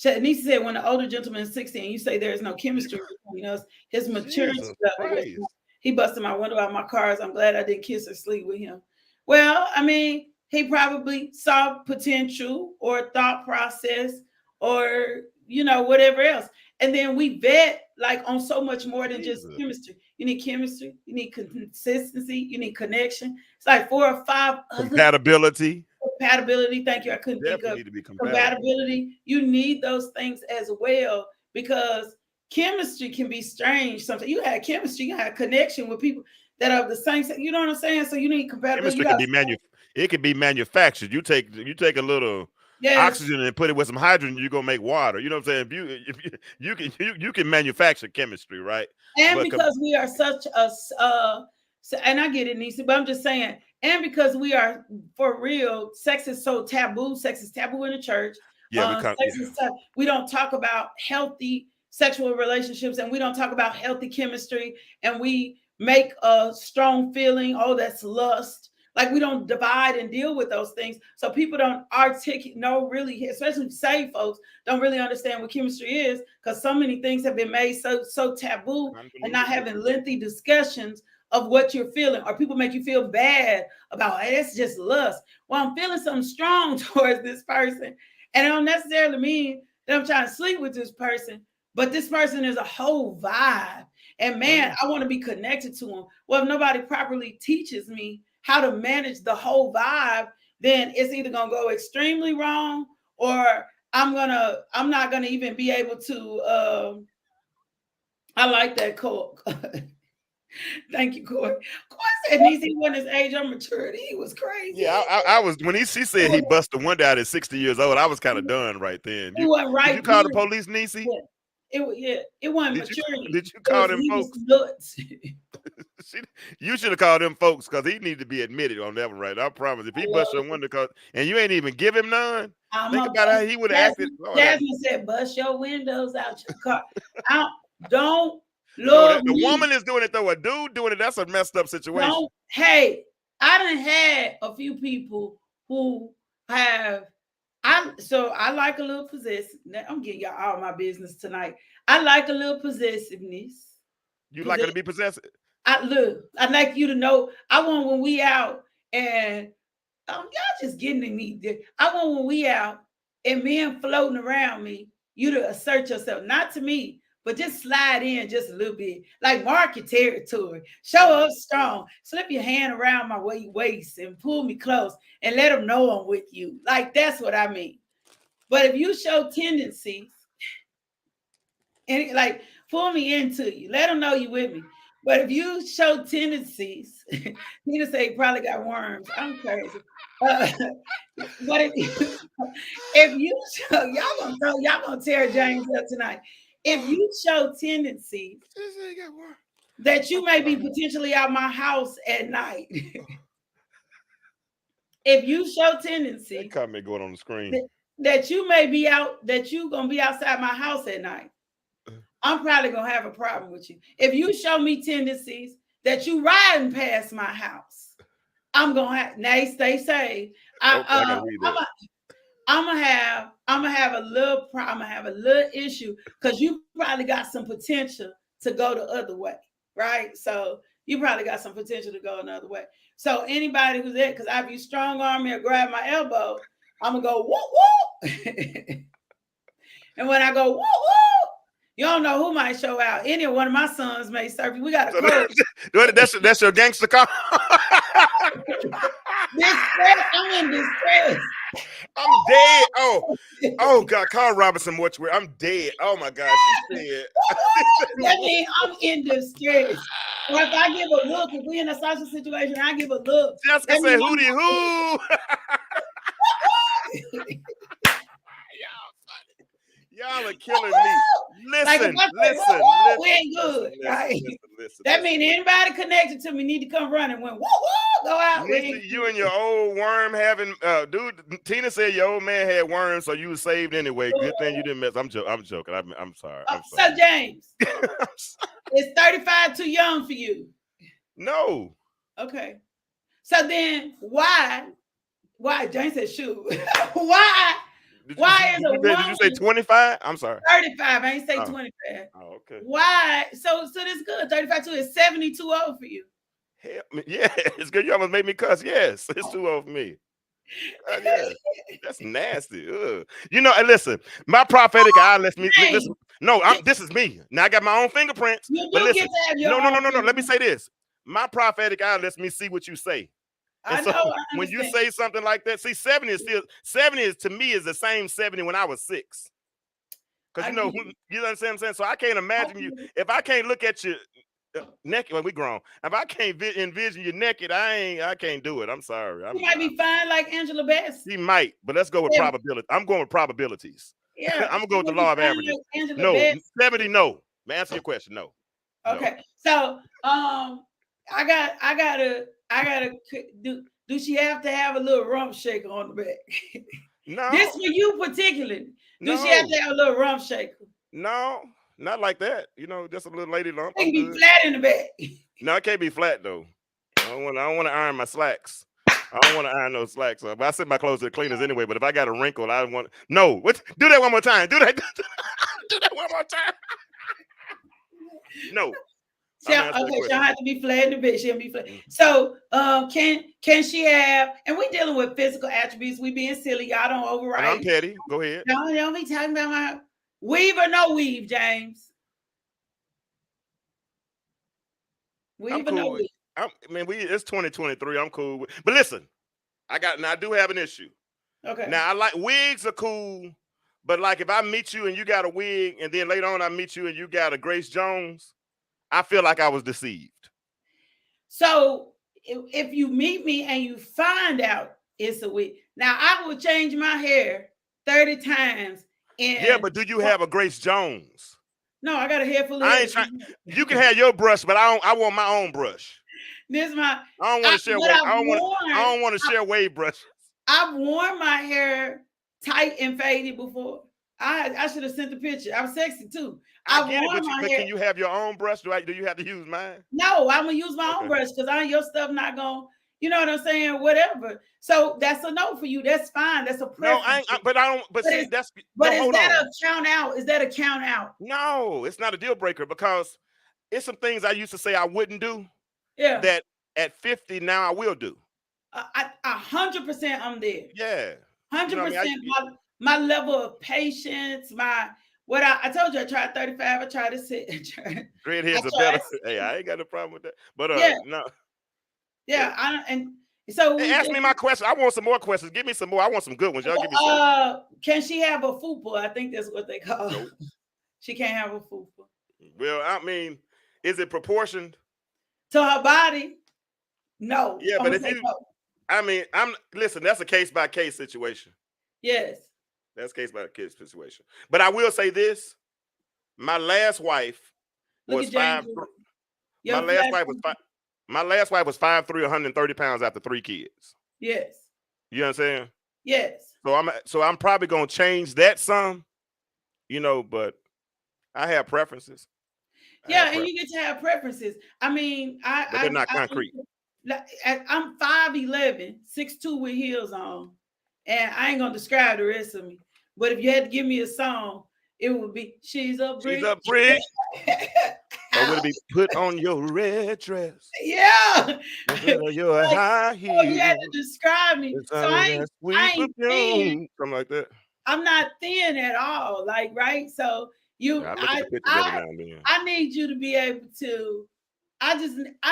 Nisa said, when the older gentleman is 60 and you say there is no chemistry between us, his maturity Jesus level was Christ. he busted my window out my cars. I'm glad I didn't kiss or sleep with him. Well, I mean, he probably saw potential or thought process or whatever else. And then we vet like on so much more than just Jesus. chemistry. You need chemistry, you need consistency, you need connection. It's like 4 or 5 other Compatibility. compatibility. Thank you. I couldn't think Definitely of need to be compatible. compatibility. You need those things as well because chemistry can be strange. Sometimes you have chemistry, you have connection with people that are the same. You know what I'm saying? So you need compatibility. Chemistry You can got be it can be manufactured. You take a little yes, oxygen and put it with some hydrogen, you're gonna make water. You know what I'm saying? If you can manufacture chemistry, right? and But because we are such a and I get it, Nisi, but I'm just saying, and because we are for real, sex is so taboo. Sex is taboo in the church. yeah, we can't. Sex is we don't talk about healthy sexual relationships, and we don't talk about healthy chemistry, and we make a strong feeling. Oh, that's lust. Like we don't divide and deal with those things, so people don't articulate. No, really, especially saved folks don't really understand what chemistry is because so many things have been made so taboo and not Unbelievable. having lengthy discussions of what you're feeling, or people make you feel bad about hey, it's just lust. Well, I'm feeling something strong towards this person, and it don't necessarily mean that I'm trying to sleep with this person, but this person is a whole vibe. And man, I want to be connected to them. Well, if nobody properly teaches me how to manage the whole vibe, then it's either gonna go extremely wrong, or I'm not gonna even be able to. I like that quote. Thank you, Corey. Corey said he wasn't his age or maturity. He was crazy. Yeah, I was when she said he busted one out at 60 years old. I was kind of done right then. He wasn't Did you right. call the police, Nisi? It wasn't Did you maturity. did you call them He was folks? nuts. You should have called them folks because he needed to be admitted on that one, right? I promise. If he bust your window, and you ain't even give him none, think about how he would have acted. Jasmine said, "Bust your windows out your car." I don't No, love the me. woman is doing it though. A dude doing it, that's a messed up situation. Hey, I done had a few people who have. I like a little possessive. I'm getting y'all all my business tonight. I like a little possessiveness. You like her to be possessive? I like you to know. I want when we out and y'all just getting to me. I want when we out and men floating around me, you to assert yourself, not to me, but just slide in just a little bit, like market territory. Show up strong. Slip your hand around my waist and pull me close and let them know I'm with you. Like that's what I mean. But if you show tendencies and like pull me into you, let them know you with me. But if you show tendencies, Nina say you probably got worms. I'm crazy. But if you show y'all gonna tear James up tonight. If you show tendencies that you may be potentially out my house at night, if you show tendencies that comment going on the screen that you may be out, that you gonna be outside my house at night, I'm probably gonna have a problem with you. If you show me tendencies that you riding past my house, I'm gonna have now stay safe. I gotta read that. I'm gonna have a little problem. I'm gonna have a little issue because you probably got some potential to go the other way, right? So you probably got some potential to go another way. So anybody who's there, because if you strong arm me or grab my elbow, I'm gonna go whoop whoop. And when I go whoop whoop, You don't know who might show out. Any one of my sons may serve you. We got a code. That's your gangster car. Distress. I'm in distress. I'm dead. Oh God, Carl Robinson mortuary. I'm dead. Oh my God, she said. That means I'm in distress. Or if I give a look, if we're in a social situation, I give a look. Jessica said, "Hootie hoo." Y'all are killing me. Listen, listen, we ain't good. listen. That means anybody connected to me need to come running. When go out. You and your old worm having dude. Tina said your old man had worms, so you was saved anyway. Good thing you didn't mess. I'm joking. I'm sorry. So James, is 35 too young for you? No. Okay. So then why? James said shoot. Why? Why is a woman? Did you say 25? I'm sorry. 35. I ain't say 25. Oh, okay. Why? So that's good. 35 too is 70 too old for you. Hell, yeah, it's good. You almost made me cuss. Yes, it's too old for me. Yeah, that's nasty. Ugh. You know, and listen, my prophetic eye lets me listen. No, this is me. Now I got my own fingerprints. But listen, no. Let me say this. My prophetic eye lets me see what you say. And so when you say something like that, see, 70 is to me is the same 70 when I was 6. Because you understand what I'm saying? So I can't imagine you if I can't look at you naked when we grown. If I can't envision you naked, I can't do it. I'm sorry. You might be fine like Angela Bassett. She might, but let's go with probability. I'm going with probabilities. Yeah, I'm gonna go with the law of averages. Like no, Bassett. 70. No. Answer your question. No. Okay. No. So I gotta do she have to have a little rump shaker on the back? No. This for you particularly. Do she have to have a little rump shaker? No, not like that. You know, just a little lady lump. It can be flat in the back. No, it can't be flat though. I don't want to iron my slacks. I don't want to iron those slacks up. I send my clothes to the cleaners anyway. But if I got a wrinkle, I want no. What? Do that one more time. Do that. Do that one more time. No. She'll have to be flat in the bed. She'll be flat. So, can she have? And we're dealing with physical attributes. We being silly. Y'all don't override. And I'm petty. Go ahead. Don't be talking about my weave or no weave, James. Weave or no weave. It's 2023. I'm cool. But listen, I do have an issue. Okay. Now I like wigs are cool, but like if I meet you and you got a wig, and then later on I meet you and you got a Grace Jones. I feel like I was deceived. So if you meet me and you find out it's a wig, now I will change my hair 30 times. Yeah, but do you have a Grace Jones? No, I got a hair full of hair. You can have your brush, but I want my own brush. This is my. I don't want to share wave. I don't want to share wave brushes. I've worn my hair tight and faded before. I should have sent the picture. I'm sexy too. I get it, but can you have your own brush? Do you have to use mine? No, I'm gonna use my own brush because your stuff not gonna. You know what I'm saying? Whatever. So that's a no for you. That's fine. That's a preference. No, but I don't. But see, that's. But is that a count out? Is that a count out? No, it's not a deal breaker because it's some things I used to say I wouldn't do. Yeah. That at 50 now I will do. 100% I'm there. Yeah. 100%. My level of patience, what I told you, I tried 35. I tried to sit. Dreadheads are better. Hey, I ain't got no problem with that. But no. Yeah, so ask me my question. I want some more questions. Give me some more. I want some good ones. Y'all give me some. Can she have a fupa? I think that's what they call it. Nope. She can't have a fupa. Well, I mean, is it proportioned to her body? No. Yeah, but if you, listen, that's a case by case situation. Yes. That's case by case situation. But I will say this: my last wife was 5'3". My last wife was 5'3", 130 pounds after 3 kids. Yes. You know what I'm saying? Yes. So I'm probably gonna change that some, but I have preferences. And you get to have preferences. I mean, but they're not concrete. I'm 5'11", 6'2" with heels on, and I ain't gonna describe the rest of me. But if you had to give me a song, it would be "She's a Brick." She's a brick. Or would it be "Put on your red dress"? Yeah. Your high heels. You had to describe me. So I ain't thin. Something like that. I'm not thin at all. Right? So You, I look at the pictures every now and then. I need you to be able to. I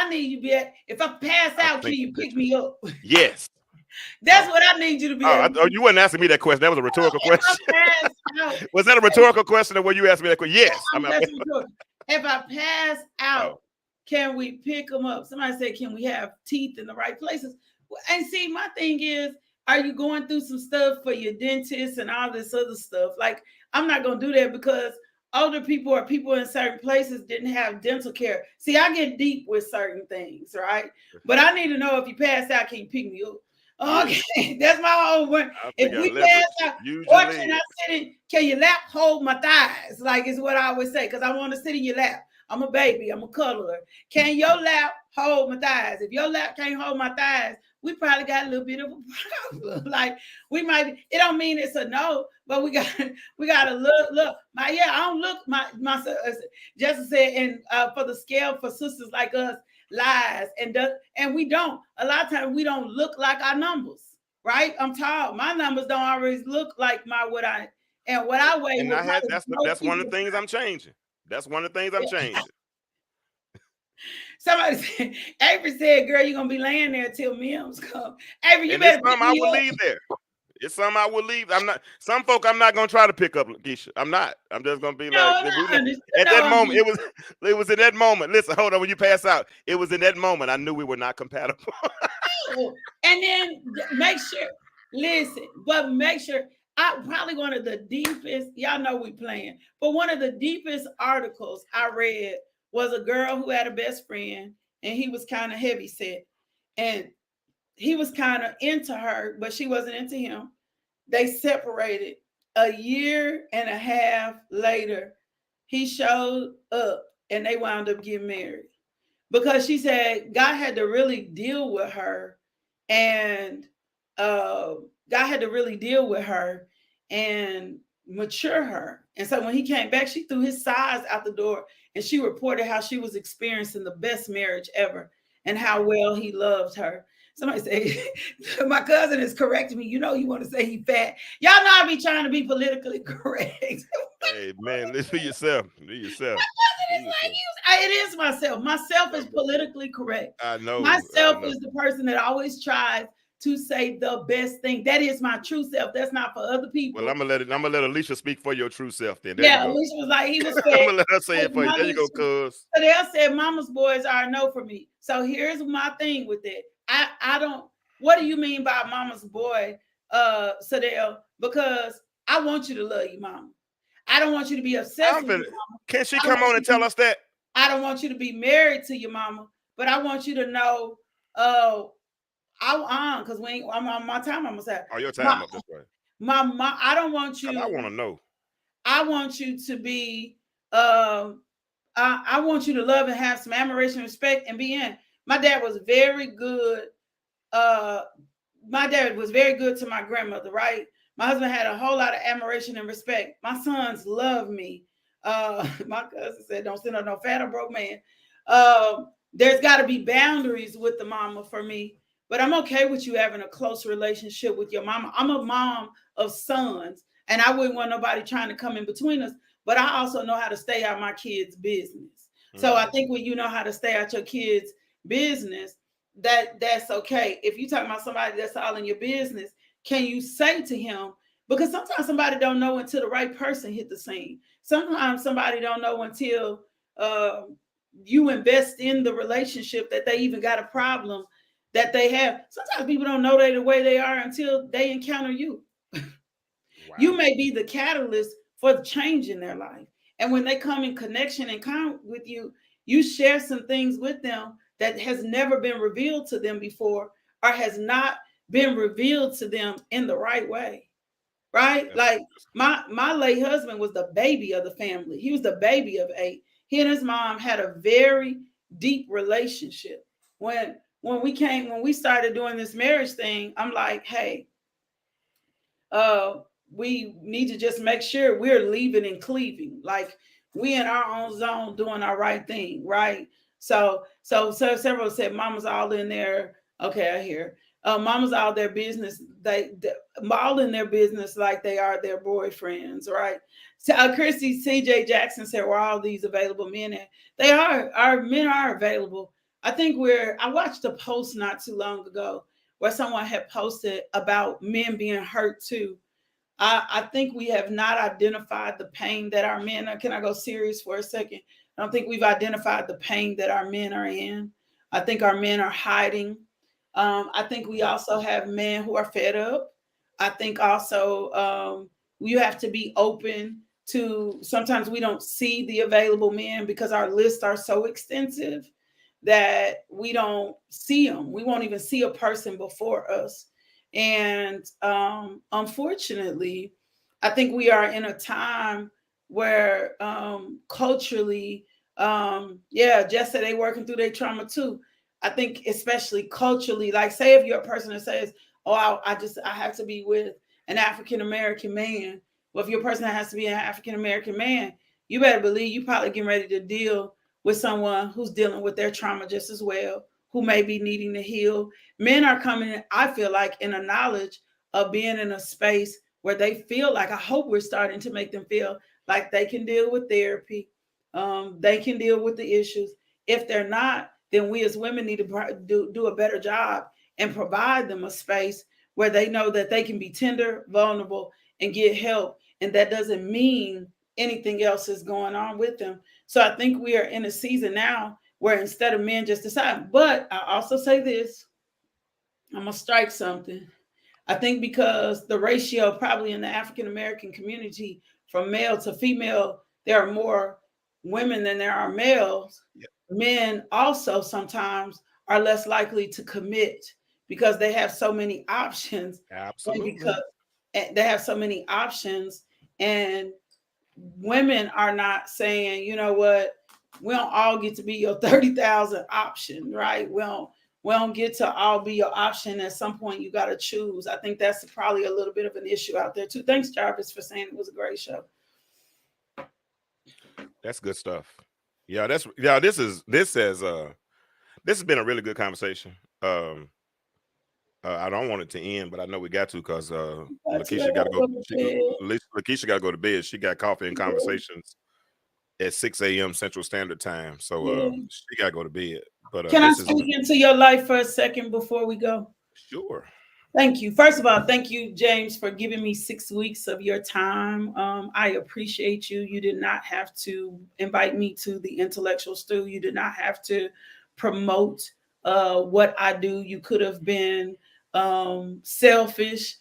need you to be. If I pass I out, can think the you pick pictures. me up? Yes. That's Oh, what I need you to be able to oh, do. you wasn't asking me that question. That was a rhetorical If I question. pass out, Was that a rhetorical question, or were you asking me that question? Yes. I'm just rhetorical. If I pass Oh, out, can we pick them up? Somebody said, can we have teeth in the right places? And see, my thing is, are you going through some stuff for your dentist and all this other stuff? Like, I'm not going to do that because older people or people in certain places didn't have dental care. See, I get deep with certain things, right? But I need to know if you pass out, can you pick me up? Okay, yeah. That's my whole one. I If figure I we leverage. pass out, or Usually, can I sit in? Can your lap hold my thighs? Like is what I always say, because I want to sit in your lap. I'm a baby. I'm a cuddler. Can your lap hold my thighs? If your lap can't hold my thighs, we probably got a little bit of a problem. Like we might. It don't mean it's a no, but we got to look. My I don't look. My Jessica said, and for the scale for sisters like us, lies and we don't. A lot of times we don't look like our numbers. Right? I'm tall. My numbers don't always look like what I weigh. and With I had that's one of the things I'm changing. That's one of the things I'm changing. Somebody said, Avery said, girl, you're gonna be laying there till Mims come. Avery, you And it's better pick something I me will up. leave there. It's something I will leave. I'm not. Some folk I'm not gonna try to pick up, LaKisha. I'm not. I'm just gonna be like, No, at that no, moment. It was in that moment. Listen, hold on. When you pass out, it was in that moment I knew we were not compatible. and then make sure, listen, but make sure. I probably one of the deepest. Y'all know we playing, but one of the deepest articles I read was a girl who had a best friend, and he was kind of heavy set, and he was kind of into her, but she wasn't into him. They separated. A year and a half later, he showed up and they wound up getting married because she said God had to really deal with her and God had to really deal with her and mature her. And so when he came back, she threw his size out the door and she reported how she was experiencing the best marriage ever and how well he loved her. Somebody say, my cousin is correcting me. You know, you want to say he fat. Y'all know I be trying to be politically correct. Hey man, be yourself. Be yourself. It is myself. Myself is politically correct. I know. Myself is the person that always tries to say the best thing. That is my true self. That's not for other people. Well, I'm gonna let Alicia speak for your true self. Then there yeah, you go. Alicia was like, he was fat. I'm gonna let her say it for you. There you go, cuz. Sadell said, "Mama's boys are a no for me." So here's my thing with it. I don't. What do you mean by mama's boy, Sadell? Because I want you to love your mama. I don't want you to be obsessed with your mama. Can she come on and tell us that? I don't want you to be married to your mama, but I want you to know, because I'm on my time. I'm gonna say, oh, your time up this way. My, I don't want you. I want to know. I want you to be, I want you to love and have some admiration, respect, and be in. My dad was very good. My dad was very good to my grandmother, right? My husband had a whole lot of admiration and respect. My sons love me. My cousin said, don't send up no fat or broke man. There's got to be boundaries with the mama for me, but I'm okay with you having a close relationship with your mama. I'm a mom of sons, and I wouldn't want nobody trying to come in between us, but I also know how to stay out my kids' business. So I think when you know how to stay out your kids' business, that's okay. If you talk about somebody that's all in your business, can you say to him, because sometimes somebody don't know until the right person hit the scene. Sometimes somebody don't know until you invest in the relationship that they even got a problem that they have. Sometimes people don't know they the way they are until they encounter you. Wow. You may be the catalyst for the change in their life. And when they come in connection and come with you, you share some things with them that has never been revealed to them before or has not been revealed to them in the right way. Right? Like my late husband was the baby of the family. He was the baby of 8. He and his mom had a very deep relationship. When we started doing this marriage thing, I'm like, hey, we need to just make sure we're leaving and cleaving. Like we in our own zone doing our right thing, right? So several said mama's all in there. Okay, I hear. Mama's all their business. They all in their business like they are their boyfriends, right? So, Christy CJ Jackson said, "Were all these available men?" And they are. Our men are available. I think I watched a post not too long ago where someone had posted about men being hurt too. I think we have not identified the pain that our men are. Can I go serious for a second? I don't think we've identified the pain that our men are in. I think our men are hiding. I think we also have men who are fed up. I think also you have to be open to, sometimes we don't see the available men because our lists are so extensive that we don't see them. We won't even see a person before us. And unfortunately, I think we are in a time where culturally, yeah, just say they working through their trauma too. I think especially culturally, like say if you're a person that says, "Oh, I have to be with an African American man." Well, if you're a person that has to be an African American man, you better believe you probably getting ready to deal with someone who's dealing with their trauma just as well, who may be needing to heal. Men are coming, I feel like, in a knowledge of being in a space where they feel like, I hope we're starting to make them feel like they can deal with therapy. They can deal with the issues. If they're not, then we as women need to do a better job and provide them a space where they know that they can be tender, vulnerable, and get help. And that doesn't mean anything else is going on with them. So I think we are in a season now where instead of men just decide, but I also say this, I'm gonna strike something. I think because the ratio probably in the African American community from male to female, there are more women than there are males. Yep. Men also sometimes are less likely to commit because they have so many options, and Absolutely. because they have so many options, and women are not saying, you know what, we don't all get to be your 30,000 option, right? We don't get to all be your option. At some point, you got to choose. I think that's probably a little bit of an issue out there too. Thanks, Jarvis, for saying it was a great show. That's good stuff. Yeah, this has been a really good conversation. Um, I don't want it to end, but I know we got to because That's where I Lakeisha got to go. go to bed. Lakeisha got to go to bed. She got coffee and Yeah, conversations at 6 a.m. Central Standard Time, so yeah. she got to go to bed. But Can I this is speak into your life for a second before we go? sure. Thank you. First of all, thank you, James, for giving me 6 weeks of your time. I appreciate you. You did not have to invite me to the intellectual stew. You did not have to promote what I do. You could have been selfish.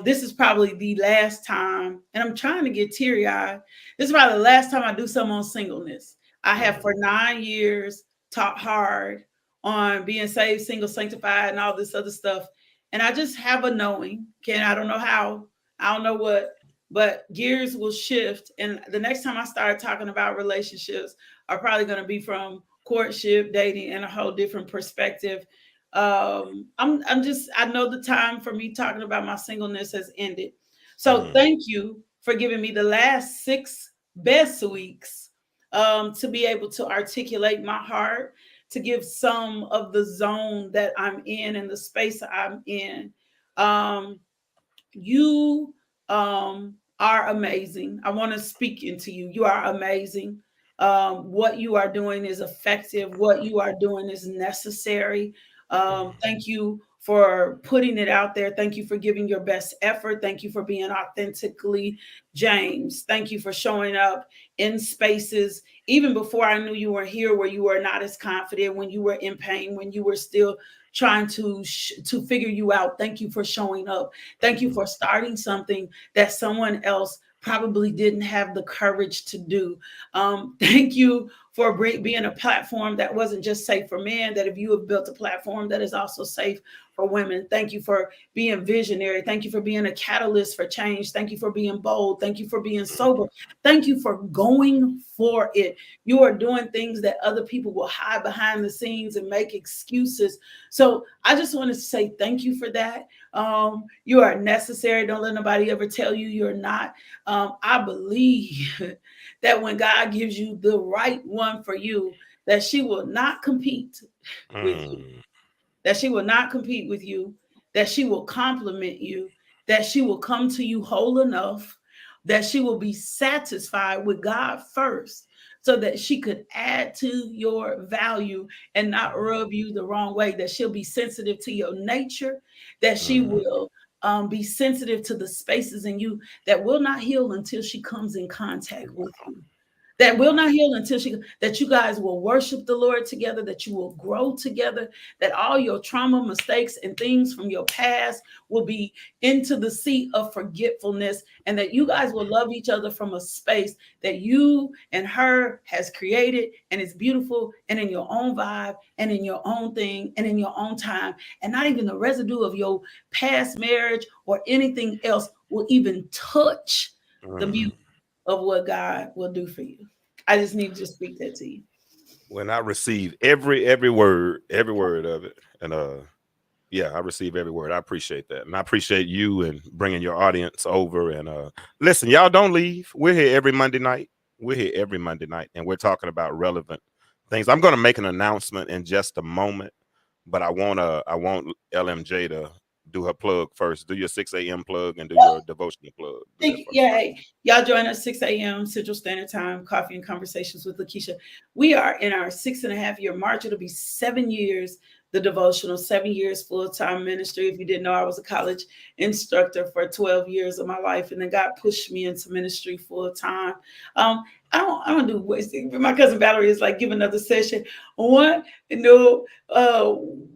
This is probably the last time, and I'm trying to get teary eyed. This is probably the last time I do something on singleness. I have for Mm, 9 years taught hard on being saved, single, sanctified, and all this other stuff, and I just have a knowing. Ken, I don't know how, I don't know what, but gears will shift. And the next time I start talking about relationships are probably going to be from courtship, dating, and a whole different perspective. I'm just, I know the time for me talking about my singleness has ended. So mm, thank you for giving me the last 6 best weeks to be able to articulate my heart, to give some of the zone that I'm in and the space I'm in. Um, you are amazing. I want to speak into you. You are amazing. What you are doing is effective. What you are doing is necessary. mm, Thank you for putting it out there. Thank you for giving your best effort. Thank you for being authentically James. Thank you for showing up in spaces even before I knew you were here, where you were not as confident, when you were in pain, when you were still trying to figure you out. Thank you for showing up. Thank you mm, for starting something that someone else probably didn't have the courage to do. Thank you for being a platform that wasn't just safe for men, that if you have built a platform that is also safe for women. Thank you for being visionary. Thank you for being a catalyst for change. Thank you for being bold. Thank you for being sober. mm, Thank you for going for it. You are doing things that other people will hide behind the scenes and make excuses. So I just want to say thank you for that. You are necessary. Don't let nobody ever tell you you're not. I believe that when God gives you the right one for you, that she will not compete with you, mm. that she will not compete with you, that she will compliment you, that she will come to you whole enough, that she will be satisfied with God first, so that she could add to your value and not rub you the wrong way, that she'll be sensitive to your nature, that she Mhm. will be sensitive to the spaces in you that will not heal until she comes in contact with you, that will Wow. not heal until she, that you guys will worship the Lord together, that you will grow together, that all your trauma, mistakes, and things from your past will be into the sea of forgetfulness, and that you guys will love each other from a space that you and her has created, and it's beautiful, and in your own vibe, and in your own thing, and in your own time, and not even the residue of your past marriage or anything else will even touch the Mhm. beauty of what God will do for you. I just need to speak that to you. When I receive every word of it, and yeah, I receive every word. I appreciate that, and I appreciate you and bringing your audience over. And listen, y'all don't leave. We're here every Monday night. We're here every Monday night, and we're talking about relevant things. I'm going to make an announcement in just a moment, but I want LMJ to do her plug first. Do your 6 a.m. plug and do your devotional plug. Do that for me Yeah, first. hey, y'all join us 6 a.m. Central Standard Time, Coffee and Conversations with LaKisha. We are in our 6.5 year march. It'll be 7 years, the devotional, 7 years full-time ministry. If you didn't know, I was a college instructor for 12 years of my life, and then God pushed me into ministry full-time. Um, I don't do wasting. My cousin Valerie is like, give another session. One, you know,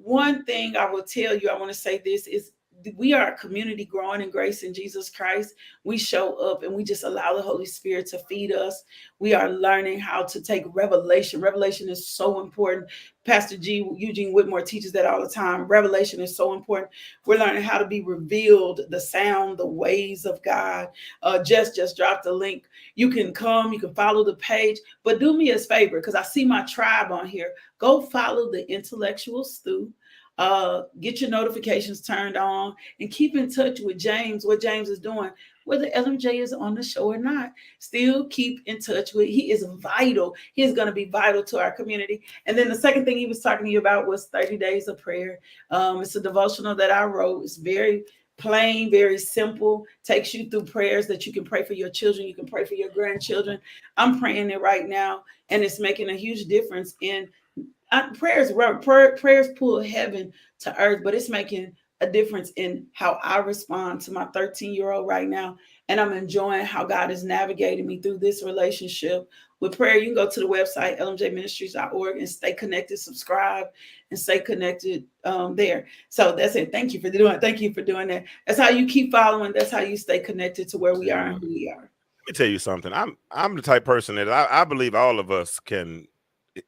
one thing I will tell you, I want to say this is, we are a community growing in grace in Jesus Christ. We show up and we just allow the Holy Spirit to feed us. We are learning how to take revelation. Revelation is so important. Pastor G. Eugene Whitmore teaches that all the time. Revelation is so important. We're learning how to be revealed, the sound, the ways of God. Just drop the link. You can come, you can follow the page, but do me a favor, because I see my tribe on here. Go follow the Intellectual Stew. Get your notifications turned on and keep in touch with James, what James is doing, whether LMJ is on the show or not. Still keep in touch with, he is vital. He is going to be vital to our community. And then the second thing he was talking to you about was 30 days of prayer. It's a devotional that I wrote. It's very plain, very simple, takes you through prayers that you can pray for your children, you can pray for your grandchildren. I'm praying it right now, and it's making a huge difference in prayers pull heaven to earth, but it's making a difference in how I respond to my 13-year-old right now. And I'm enjoying how God is navigating me through this relationship with prayer. You can go to the website, lmjministries.org, and stay connected, subscribe, and stay connected there. So that's it. Thank you for doing it. Thank you for doing that. That's how you keep following. That's how you stay connected to where we are and who we are. Let me tell you something. I'm the type of person that I believe all of us can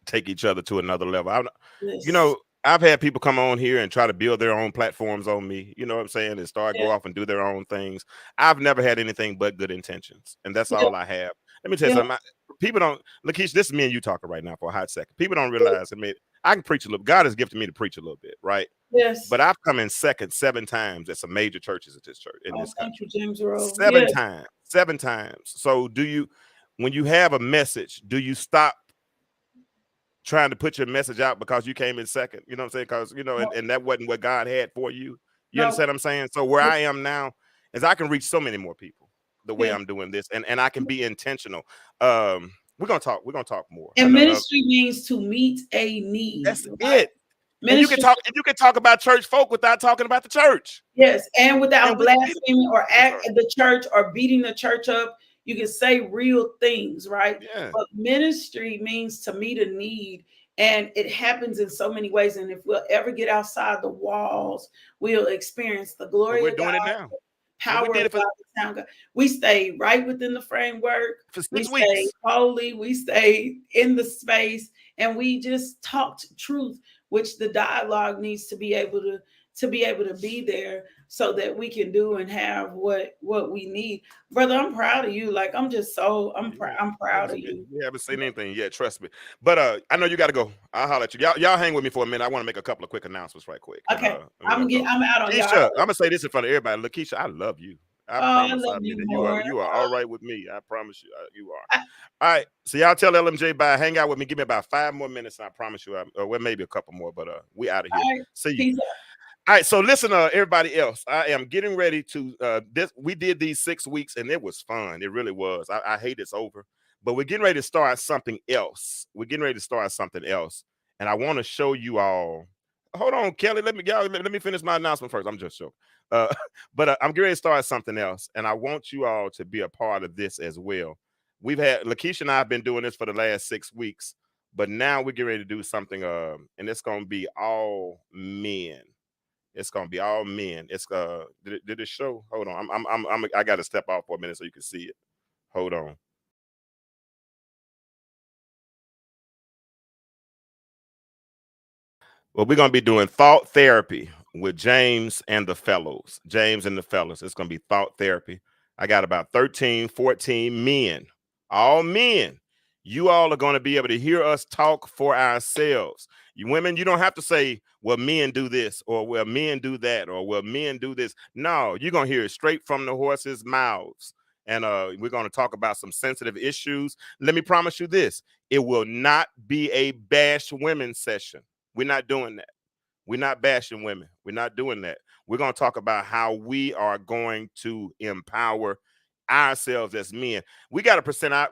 take each other to another level. You Yes. know, I've had people come on here and try to build their own platforms on me. You know what I'm saying? And start Yeah. go off and do their own things. I've never had anything but good intentions, and that's Yeah. all I have. Let me tell you Yeah. something. People don't. Lakeisha, this is me and you talking right now for a hot second. People don't realize. I mean, I can preach a little. God has gifted me to preach a little bit, right? Yes. But I've come in second 7 times at some major churches at this church in Oh, this thank you, country. James Rowe. Seven Yes. times. 7 times. So do you, when you have a message, do you stop trying to put your message out because you came in second? You know what I'm saying? Because No, and that wasn't what God had for you. You no. understand what I'm saying? So where I am now is I can reach so many more people the way Yes. I'm doing this, and I can be intentional. We're gonna talk more. I And know ministry means to meet a need, that's right? it. And Ministry, you can talk about church folk without talking about the church. yes, and And without we can be blaspheming or I'm act sorry. at the church or beating the church up, you can say real things, right? Yeah. But ministry means to meet a need, and it happens in so many ways. And if we'll ever get outside the walls, we'll experience the Well, glory we're of God, doing it now. And we power did of it God, the sound of God. We stay right within the framework. for We six stay weeks. holy. We stay in the space, and we just talked truth, which the dialogue needs to be able to be there so that we can do and have what we need. Brother, I'm proud of you. Like, I'm just so I'm proud of you. We haven't seen anything yet, trust me. But I know you gotta go. I'll holler at you. Y'all hang with me for a minute. I want to make a couple of quick announcements right quick. Okay, And we're gonna go. I'm out on y'all. Keisha, I'm gonna say this in front of everybody. LaKisha, I love you. I Oh, I promise. love I mean you that more. you are all right with me. I promise you, you I, are. All right. So y'all tell LMJ bye. Hang out with me. Give me about 5 more minutes, and I promise you, well, maybe a couple more. But we out of here. I, See you. peace All right, so listen, everybody else. I am getting ready to this. We did these 6 weeks, and it was fun. It really was. I hate it's over, but we're getting ready to start something else. We're getting ready to start something else, and I want to show you all. Hold on, Kelly. Let me finish my announcement first. I'm just joking. But I'm getting ready to start something else, and I want you all to be a part of this as well. We've had LaKisha and I have been doing this for the last 6 weeks, but now we're getting ready to do something, and it's gonna be all men. It's gonna be all men. It's did it show? Hold on. I gotta step out for a minute so you can see it. Hold on. Well, we're gonna be doing thought therapy with James and the fellows. James and the fellows. It's gonna be thought therapy. I got about 13, 14 men, all men. You all are gonna be able to hear us talk for ourselves. You women, you don't have to say, well, men do this, or well, men do that, or well, men do this. No, you're gonna hear it straight from the horses' mouths. And we're gonna talk about some sensitive issues. Let me promise you this: it will not be a bash women session. We're not doing that. We're not bashing women. We're not doing that. We're going to talk about how we are going to empower ourselves as men. We got to present out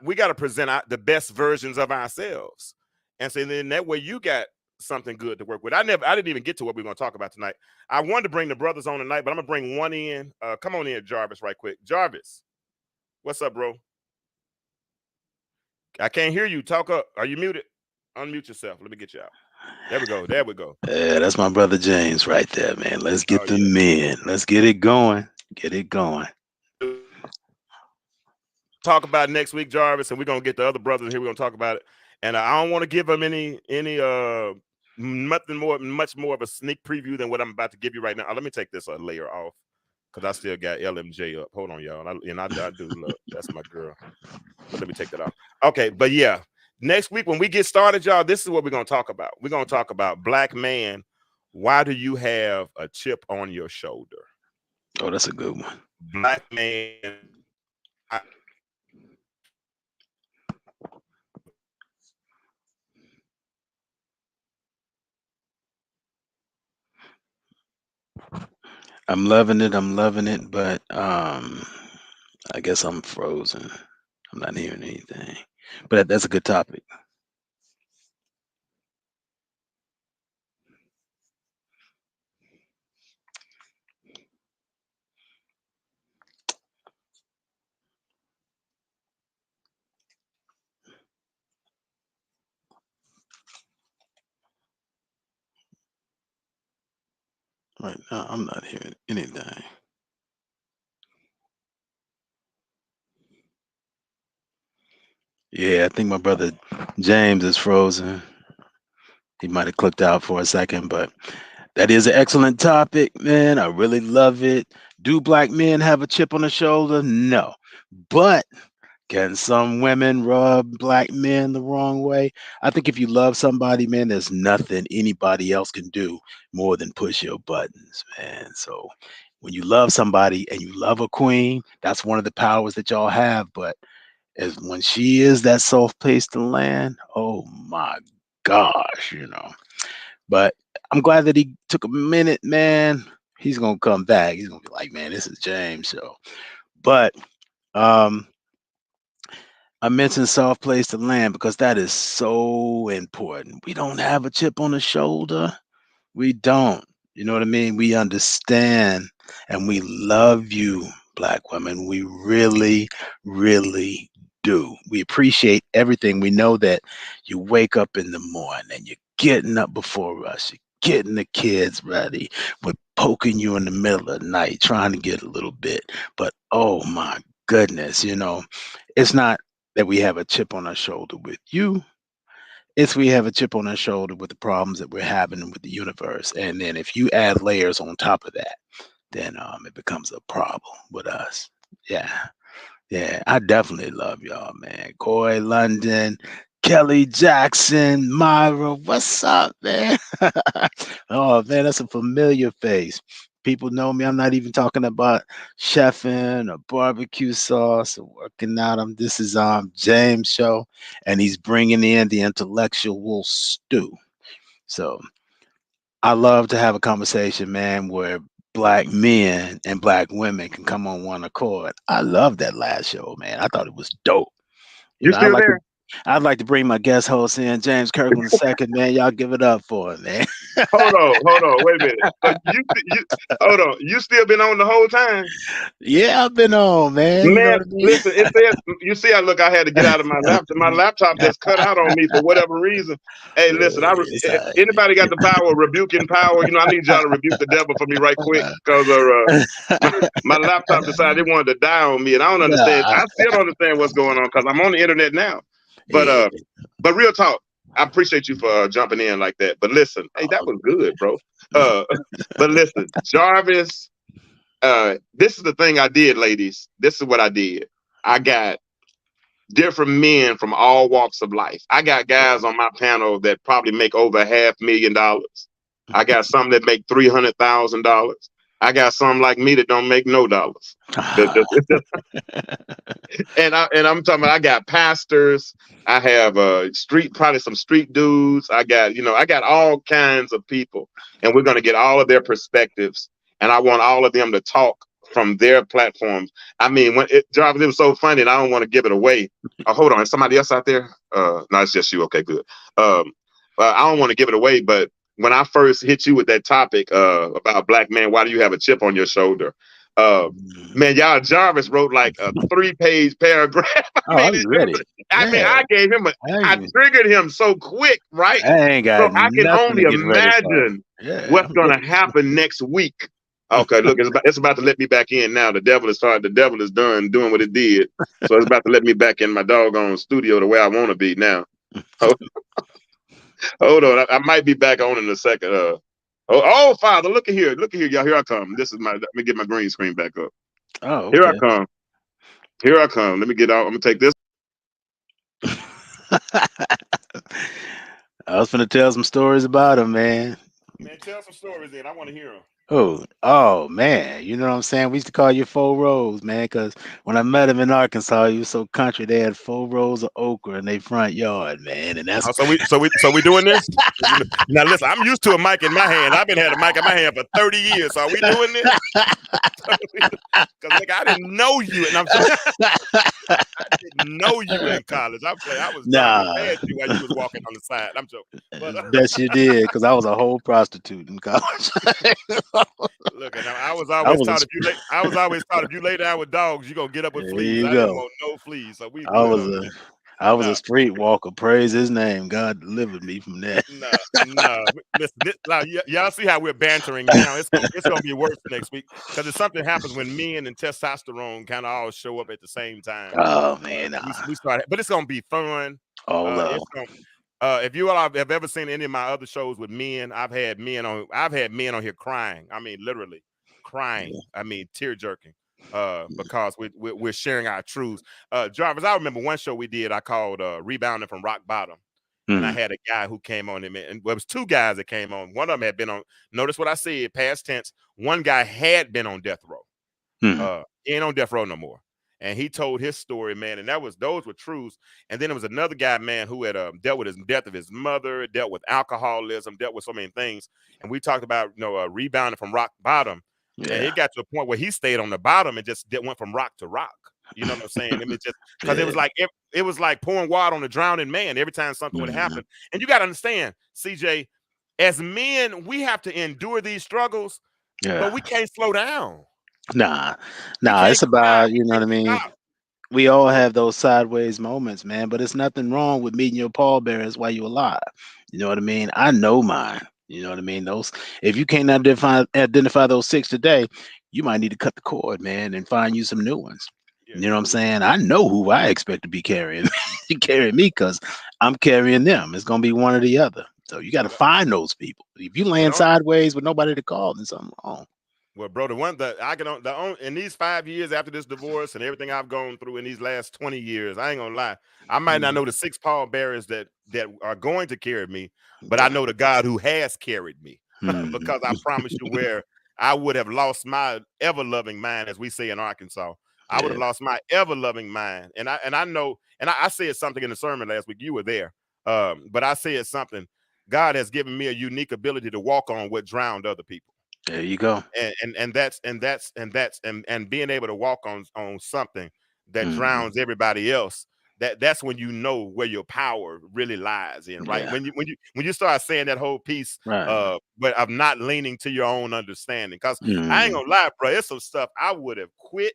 the best versions of ourselves. And so then that way you got something good to work with. I didn't even get to what we're going to talk about tonight. I wanted to bring the brothers on tonight, but I'm going to bring one in. Come on in, Jarvis, right quick. Jarvis, what's up, bro? I can't hear you. Talk up. Are you muted? Unmute yourself. Let me get you out. There we go. There we go. Yeah, that's my brother James right there, man. Let's Oh get the yeah. men. Let's get it going. Get it going. Talk about next week, Jarvis, and we're gonna get the other brothers here. We're gonna talk about it, and I don't want to give them any much more of a sneak preview than what I'm about to give you right now. Let me take this layer off because I still got LMJ up. Hold on, y'all, I do love that's my girl, but let me take that off. Okay, but yeah, next week when we get started, y'all, this is what we're gonna talk about. We're gonna talk about black man. Why do you have a chip on your shoulder? Oh, that's a good one. Black man. I'm loving it. I'm loving it, but I guess I'm frozen. I'm not hearing anything. But that's a good topic. Right now, I'm not hearing anything. Yeah, I think my brother James is frozen. He might have clicked out for a second, but that is an excellent topic, man. I really love it. Do black men have a chip on the shoulder? No. But can some women rub black men the wrong way? I think if you love somebody, man, there's nothing anybody else can do more than push your buttons, man. So when you love somebody and you love a queen, that's one of the powers that y'all have. But as when she is that soft place to land, oh my gosh. But I'm glad that he took a minute, man. He's gonna come back. He's gonna be like, man, this is James show. But um I mentioned soft place to land because that is so important. We don't have a chip on the shoulder. We don't. You know what I mean? We understand and we love you, black women. We really, really do. We appreciate everything. We know that you wake up in the morning and you're getting up before us. You're getting the kids ready. We're poking you in the middle of the night, trying to get a little bit. But oh my goodness, it's not that we have a chip on our shoulder with you. It's we have a chip on our shoulder with the problems that we're having with the universe. And then if you add layers on top of that, then it becomes a problem with us. Yeah. Yeah. I definitely love y'all, man. Coy London, Kelly Jackson, Myra, what's up, man? Oh man, that's a familiar face. People know me. I'm not even talking about chefing or barbecue sauce or working out. This is James show, and he's bringing in the intellectual stew. So I love to have a conversation, man, where black men and black women can come on one accord. I love that last show, man. I thought it was dope. You You know, still there? I'd like to bring my guest host in, James Kirkland II, man. Y'all give it up for him, man. Hold on, wait a minute. So you hold on. You still been on the whole time? Yeah, I've been on, man. You know Man, what I mean? listen, it says you see, I had to get out of my laptop. My laptop just cut out on me for whatever reason. Hey, listen, It's all anybody got the power of rebuking power? I need y'all to rebuke the devil for me right quick because my laptop decided it wanted to die on me, and I don't understand. nah, I still don't understand what's going on because I'm on the internet now. yeah. But real talk, I appreciate you for jumping in like that. But listen, hey, that was good, bro. But listen, Jarvis. This is the thing I did, ladies. This is what I did. I got different men from all walks of life. I got guys on my panel that probably make over $500,000. I got some that make $300,000. I got some like me that don't make no dollars. And I'm talking about I got pastors. I have probably some street dudes. I got all kinds of people, and we're gonna get all of their perspectives, and I want all of them to talk from their platforms. I mean, Jarvis, it was so funny, and I don't want to give it away. Oh, hold on, is somebody else out there? No, it's just you. Okay, good. I don't want to give it away, but when I first hit you with that topic about black man, why do you have a chip on your shoulder? Man, y'all, Jarvis wrote like a 3-page paragraph. I was ready. I gave him I triggered him so quick, right? I ain't got So I can nothing only to get ready for. imagine what's gonna happen next week. Okay, look, it's about to let me back in now. The devil is done doing what it did. So it's about to let me back in my doggone studio the way I want to be now. Hold on, I might be back on in a second. Father, look at here, y'all. Here I come. Let me get my green screen back up. Oh, Here I okay. come. Here I come. Let me get out. I'm gonna take this. I was gonna tell some stories about him, man. Man, tell some stories then. I want to hear them. Oh man, you know what I'm saying? We used to call you 4 rows, man, because when I met him in Arkansas, he was so country. They had 4 rows of okra in their front yard, man, and that's So we doing this? Now listen, I'm used to a mic in my hand. I've been had a mic in my hand for 30 years. So are we doing this? Because I didn't know you, and I didn't know you in college. I was driving past you while you was walking on the side. I'm joking. But best you did, because I was a whole prostitute in college. Look, and I was always taught if you lay down with dogs, you're gonna get up with There fleas. you I go. didn't want no fleas, so we good on that. I was a street walker. Praise his name. God delivered me from that. No. Listen, y'all see how we're bantering now? It's gonna be worse next week because if something happens when men and testosterone kind of all show up at the same time. Oh man, we started, but it's gonna be fun. love. If you all have ever seen any of my other shows with men, I've had men on here crying. I mean, literally crying. Yeah. I mean, tear jerking. Because we're sharing our truths. Jarvis, I remember one show we did. I called "Rebounding from Rock Bottom," and I had a guy who came on, and it was 2 guys that came on. One of them had been on. Notice what I said, past tense. One guy had been on death row. He ain't on death row no more. And he told his story, man, and those were truths. And then there was another guy, man, who had dealt with his death of his mother, dealt with alcoholism, dealt with so many things. And we talked about rebounding from rock bottom. Yeah. And it got to a point where he stayed on the bottom and just went from rock to rock. You know what I'm saying? It was just because it was like pouring water on a drowning man every time something would happen. And you got to understand, CJ, as men, we have to endure these struggles, but we can't slow down. Nah, it's about, you know what I mean? We all have those sideways moments, man, but it's nothing wrong with meeting your pallbearers while you're alive. You know what I mean? I know mine. You know what I mean? If you can't identify those 6 today, you might need to cut the cord, man, and find you some new ones. Yeah. You know what I'm saying? I know who I expect to be carrying me because I'm carrying them. It's gonna be one or the other. So you got to find those people. If you land sideways with nobody to call, then something wrong. Well, bro, in these 5 years after this divorce and everything I've gone through in these last 20 years, I ain't gonna lie. I might not know the 6 pallbearers that are going to carry me, but I know the God who has carried me because I promise you, where I would have lost my ever loving mind, as we say in Arkansas, I would have lost my ever loving mind. And I know, and I said something in the sermon last week. You were there, but I said something. God has given me a unique ability to walk on what drowned other people. There you go. And being able to walk on something that Mhm. drowns everybody else, that's when you know where your power really lies in, right? Yeah. When you start saying that whole piece Right. but of not leaning to your own understanding. Because I ain't Mhm. gonna lie, bro, it's some stuff I would have quit.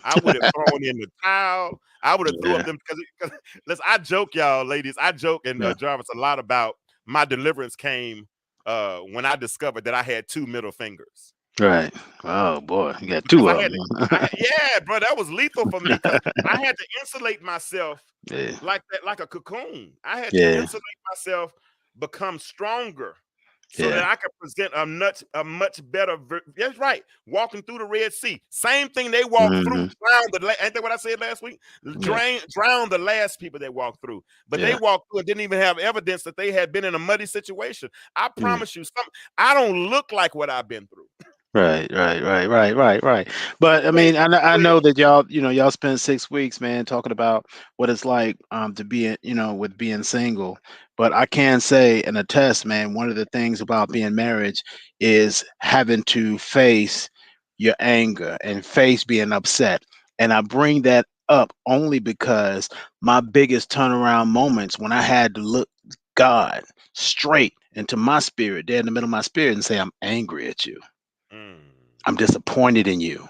I would have thrown in the towel. I would have threw up Yeah. them because listen, I joke, y'all, ladies. I joke and Yeah. Jarvis a lot about my deliverance came when I discovered that I had two middle fingers. Right. Oh boy, you got Because two I of had to, them. yeah, bro, that was lethal for me because I had to insulate myself Yeah. like that, like a cocoon. I had to Yeah. insulate myself, become stronger, so that Yeah. I could present a much better. That's right. Walking through the Red Sea, same thing they walked through. Hmm. Ain't that what I said last week? Yeah. Drown the last people that walked through, but they Yeah. walked through and didn't even have evidence that they had been in a muddy situation. I Mm. promise you, I don't look like what I've been through. Right, right, right, right, right, right. But I Go ahead, mean, I go ahead. know that y'all, y'all spent 6 weeks, man, talking about what it's like to be, with being single. But I can say and attest, man, one of the things about being married is having to face your anger and face being upset. And I bring that up only because my biggest turnaround moments when I had to look God straight into my spirit, there in the middle of my spirit, and say, I'm angry at you. Mm, I'm disappointed in you.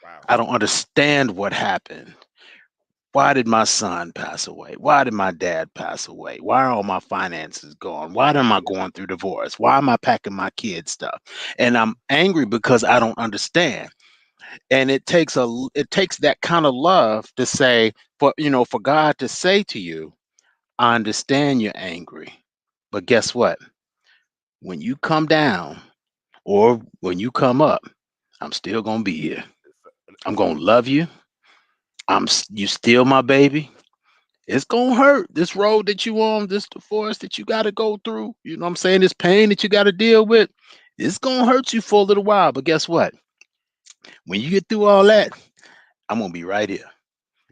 wow. I don't understand what happened. Why did my son pass away? Why did my dad pass away? Why are all my finances gone? Why am I going through divorce? Why am I packing my kids' stuff? And I'm angry because I don't understand. And it takes that kind of love to say for God to say to you, I understand you're angry. But guess what? When you come down or when you come up, I'm still going to be here. I'm going to love you. You still my baby. It's gonna hurt. This road that you on, this divorce that you gotta go through, you know what I'm saying? This pain that you gotta deal with, it's gonna hurt you for a little while. But guess what? When you get through all that, I'm gonna be right here.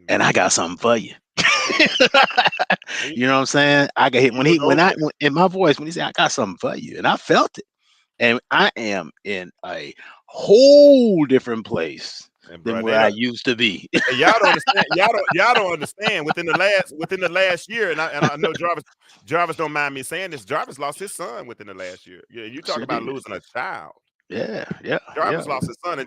And I Yeah. got something for you. Yeah. And You know what I'm saying? I got hit you know those. in my voice when he said I got something for you, and I felt it. And I am in a whole different place And than bro, where I used to be. and y'all don't understand. Y'all don't understand. Within the last year, and I know Jarvis don't mind me saying this. Jarvis lost his son within the last year. Yeah, you talk Sure about did. losing a child. Yeah, yeah, yeah. Jarvis lost his son,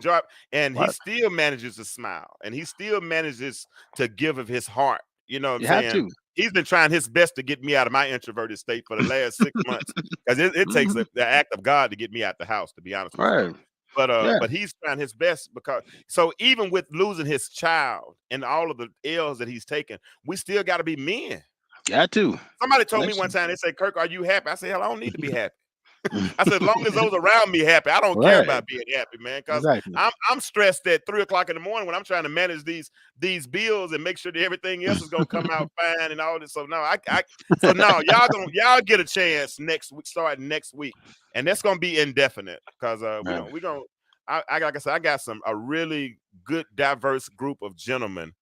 and he What? still manages to smile, and he still manages to give of his heart. You know what I'm You have saying? to. He's been trying his best to get me out of my introverted state for the last 6 months because it takes Mhm. the act of God to get me out the house. To be honest with you. Right. But Yeah. but he's trying his best because so even with losing his child and all of the L's that he's taken, we still got to be men. Got to. Somebody told me Got one to. time, they said, Kirk, are you happy? I said, hell, I don't need to be happy. I said, as long as those around me happy, I don't care Right. about being happy, man. Because Exactly. I'm stressed at 3 o'clock in the morning when I'm trying to manage these bills and make sure that everything else is gonna come out fine and all this. So no, so no, y'all get a chance next week, starting next week, and that's gonna be indefinite because Right. we gonna I like I said, I got a really good diverse group of gentlemen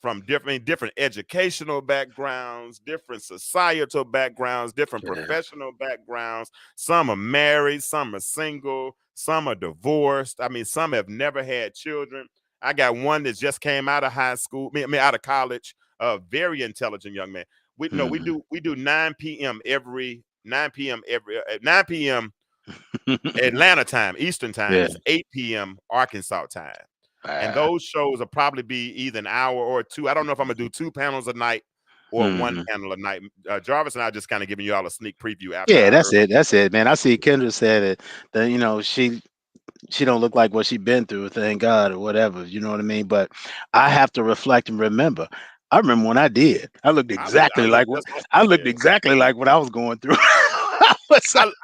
from different educational backgrounds, different societal backgrounds, different Yeah. professional backgrounds. Some are married, some are single, some are divorced. I mean, some have never had children. I got one that just came out of high school, out of college, a very intelligent young man. We no, Mhm. we do 9 p.m. Atlanta time, Eastern time Yeah. is 8 p.m. Arkansas time. And Ah. those shows will probably be either an hour or two. I don't know if I'm gonna do 2 panels a night or one Mhm. panel a night. Jarvis and I just kind of giving you all a sneak preview after Yeah, our that's early. it. That's it, man. I see Kendra said it that she don't look like what she been through, thank God or whatever. You know what I mean? But I have to reflect and remember. I remember when I did. I look just like I you. looked Yeah. exactly like what I was going through.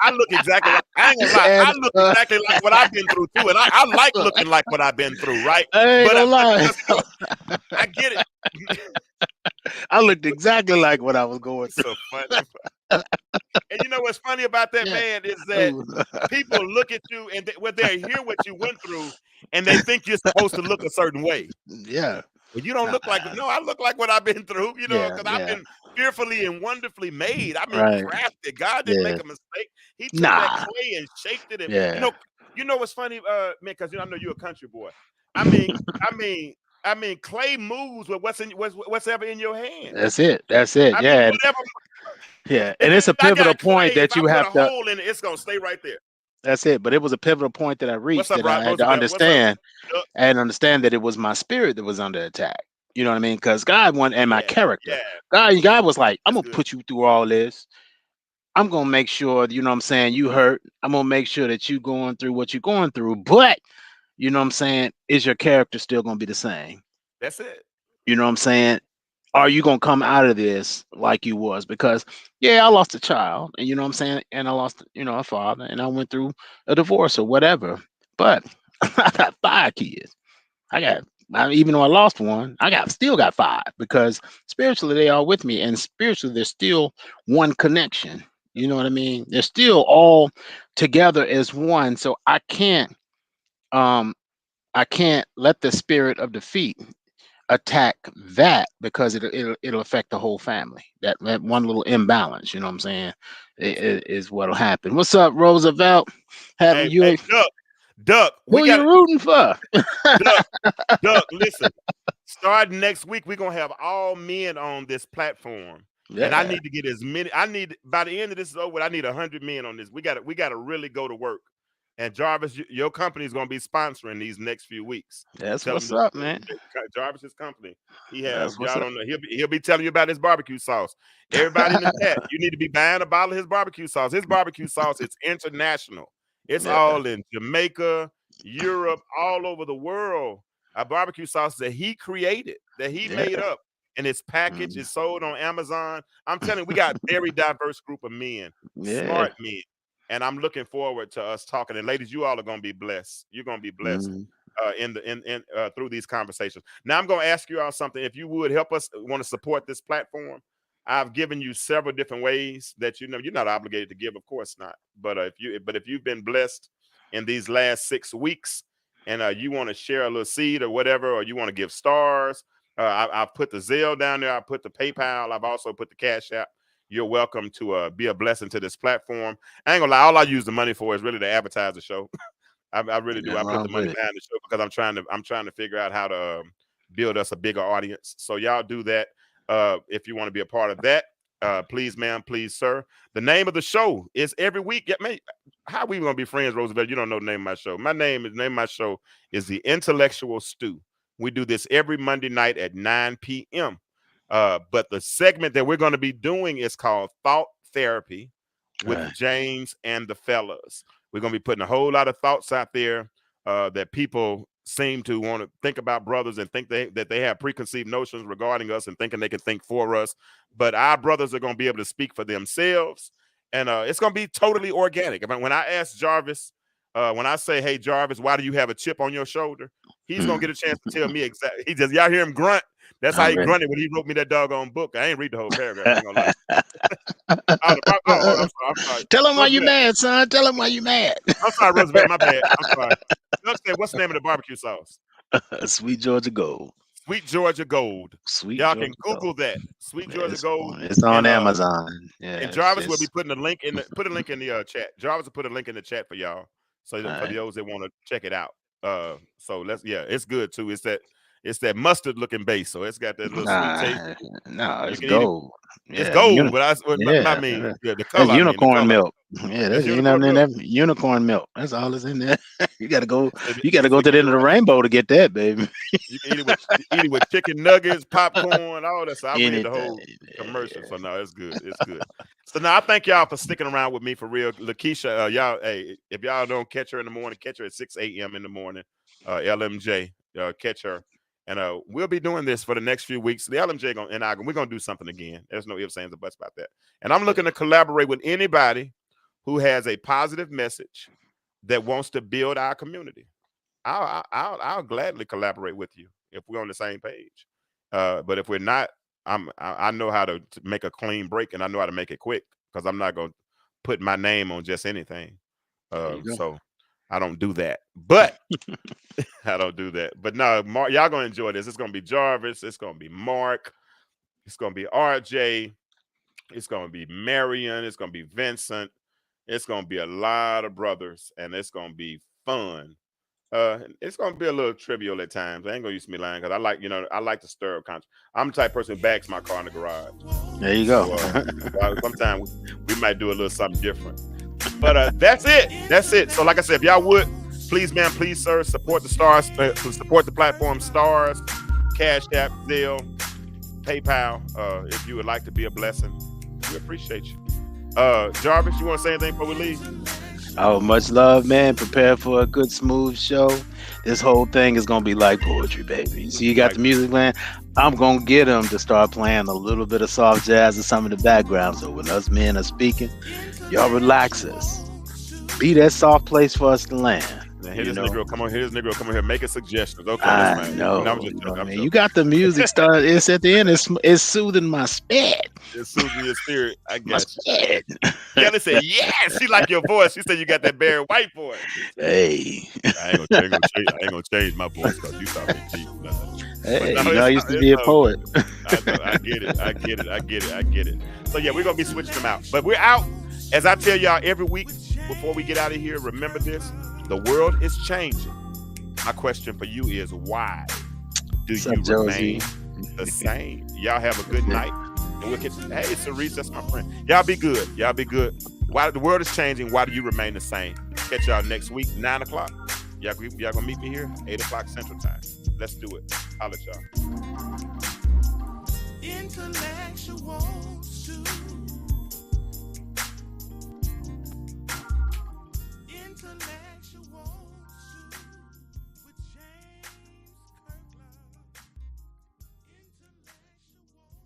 I look exactly like I ain't gonna lie. And I look exactly like what I've been through too, and I like looking like what I've been through, right? I ain't gonna But lie. because you know, I get it. I looked exactly like what I was going It's through. so funny. And you know what's funny about that, Yeah. man, is that Ooh. people look at you and they hear what you went through, and they think you're supposed to look a certain way. Yeah. Well, you don't Nah. look like no. I look like what I've been through, Yeah. because I've Yeah. been fearfully and wonderfully made. I mean, Right. crafted. God didn't Yeah. make a mistake. He took that Nah. clay and shaped it. And Yeah. you know what's funny, man? Because I know you're a country boy. I mean, I mean, clay moves with what's ever in your hand. That's it. That's it. I mean, Yeah. whatever. Yeah. If And it's a I got pivotal clay, point if that I you put have a to. hole in it, it's gonna stay right there. That's it. But it was a pivotal point that I What's reached up, that I had to Roosevelt? What's up? understand. And understand that it was my spirit that was under attack. You know what I mean? Because God wanted, and my Yeah, character. yeah, God was like, I'm that's gonna good. put you through all this. I'm gonna make sure, you know what I'm saying, you hurt. I'm gonna make sure that you going through what you're going through. But you know what I'm saying, is your character still gonna be the same? That's it. You know what I'm saying? Are you gonna come out of this like you was? Because yeah, I lost a child, and you know what I'm saying, and I lost, a father, and I went through a divorce or whatever. But I got 5 kids. Even though I lost one, still got 5 because spiritually they are with me, and spiritually there's still one connection. You know what I mean? They're still all together as one. So um I can't let the spirit of defeat attack that because it'll affect the whole family. That one little imbalance, you know what I'm saying, That's good. is what'll happen. What's up, Roosevelt? Having Hey, you? Duck. We Who you got rooting for? Duck. Duck. Listen. Starting next week, we're gonna have all men on this platform, and I Yeah, need to get as many. I need by the end of this is over. I need 100 men on this. We got to really go to work. And Jarvis, your company is gonna be sponsoring these next few weeks. that's Tell them what's up, man. Jarvis's company. That's what's Y'all up. don't know. He'll be telling you about his barbecue sauce. Everybody in the chat, you need to be buying a bottle of his barbecue sauce. His barbecue sauce is international. It's Yeah, all in Jamaica, Europe, all over the world. A barbecue sauce that he created, that he made yeah, up, and it's packaged, mm, it's sold on Amazon. I'm telling you, we got very diverse group of men, yeah. smart men, and I'm looking forward to us talking. And ladies, you all are gonna be blessed. You're gonna be blessed Mm, through these conversations. Now I'm gonna ask you all something. If you would help us, want to support this platform, I've given you several different ways that you're not obligated to give, of course not. But if you've been blessed in these last 6 weeks, and you want to share a little seed or whatever, or you want to give stars, I've put the Zelle down there. I put the PayPal. I've also put the Cash App. You're welcome to be a blessing to this platform. I ain't gonna lie. All I use the money for is really to advertise the show. I really do. I nothing put the wrong with money it. behind the show because I'm trying to figure out how to build us a bigger audience. So y'all do that if you want to be a part of that. Please, ma'am, please, sir. The name of the show is every week. Yeah, man, how are we gonna be friends, Roosevelt? You don't know the name of my show. Name of my show is The Intellectual Stew. We do this every Monday night at 9 p.m. But the segment that we're going to be doing is called Thought Therapy with Right. James and the fellas. We're going to be putting a whole lot of thoughts out there that people seem to want to think about brothers and think that they have preconceived notions regarding us and thinking they can think for us. But our brothers are going to be able to speak for themselves. And it's going to be totally organic. When I ask Jarvis, when I say, hey, Jarvis, why do you have a chip on your shoulder? He's going to Mm, get a chance to tell me exactly. Y'all hear him grunt. That's how I'm he ready. grunted when he wrote me that doggone book. I ain't read the whole paragraph. I ain't going to lie. I'm sorry. I'm sorry. Tell him why you Roosevelt. mad, son. Tell him why you mad. I'm sorry, Roosevelt. My bad. I'm sorry. Doug said, what's the name of the barbecue sauce? Sweet Georgia Gold. Sweet Georgia Gold. Sweet Y'all can Georgia Gold. Google that. Sweet Yeah, Georgia Gold. it's on And Amazon. Yeah, it's Jarvis will be just putting put a link in the chat. Jarvis will put a link in the chat for y'all. So all that for right. those that want to check it out. So it's good too. It's that mustard looking base. So it's got that little sweet taste. Nah, no, You it's can eat it. gold. It's Yeah, gold, but I yeah, mean the that's color. I mean the unicorn color. milk. Yeah, That's that's ain't nothing unicorn in milk. that unicorn milk. That's all that's in there. You gotta go. You You gotta go said to the get end it of the right. rainbow to get that, baby. You can eat it with chicken nuggets, popcorn, all that. So I read the Anything. whole commercial. So no, it's good. It's good. So now I thank y'all for sticking around with me for real. LaKisha, y'all, hey, if y'all don't catch her in the morning, catch her at 6 a.m. in the morning. LMJ, catch her. And we'll be doing this for the next few weeks. The LMJ we're gonna do something again. There's no ifs, ands, or buts about that. And I'm looking to collaborate with anybody who has a positive message that wants to build our community. I'll gladly collaborate with you if we're on the same page. But if we're not, I know how to make a clean break, and I know how to make it quick because I'm not gonna put my name on just anything. There you go. So I don't do that. But I don't do that. But no, Mark, y'all gonna enjoy this. It's gonna be Jarvis. It's gonna be Mark. It's gonna be RJ. It's gonna be Marion. It's gonna be Vincent. It's gonna be a lot of brothers, and it's gonna be fun. It's gonna be a little trivial at times. I ain't gonna use me lying because I like, I like to stir up conscience. I'm the type of person who backs my car in the garage. There you go. So, sometimes we might do a little something different. But that's it. That's it. So like I said, if y'all would, please, man, please, sir, support the stars, support the platform stars, Cash App, Zelle, PayPal. If you would like to be a blessing, we appreciate you. Jarvis, you want to say anything before we leave? Oh, much love, man. Prepare for a good, smooth show. This whole thing is going to be like poetry, baby. So you got the music playing. I'm going to get them to start playing a little bit of soft jazz and some in the background. So when us men are speaking, y'all relax us. Be that soft place for us to land. Hear this Negro come on here making suggestions. Okay, I know. No, I'm just joking. Man, you got the music started. It's at the end. It's soothing my spirit. It's soothing your spirit. I got you. Kelly said, "Yes." She like your voice. She said you got that Barry White voice. Hey, I ain't gonna change my voice because you thought me cheap. Hey, I used to be a poet. I get it. So yeah, we're gonna be switching them out, but we're out. As I tell y'all every week before we get out of here, remember this. The world is changing. My question for you is, why do you remain the same? Y'all have a good night. And we'll hey, Cerise, that's my friend. Y'all be good. Why the world is changing, why do you remain the same? Catch y'all next week, 9 o'clock. Y'all gonna meet me here, 8 o'clock Central Time. Let's do it. Holla at y'all. Intellectuals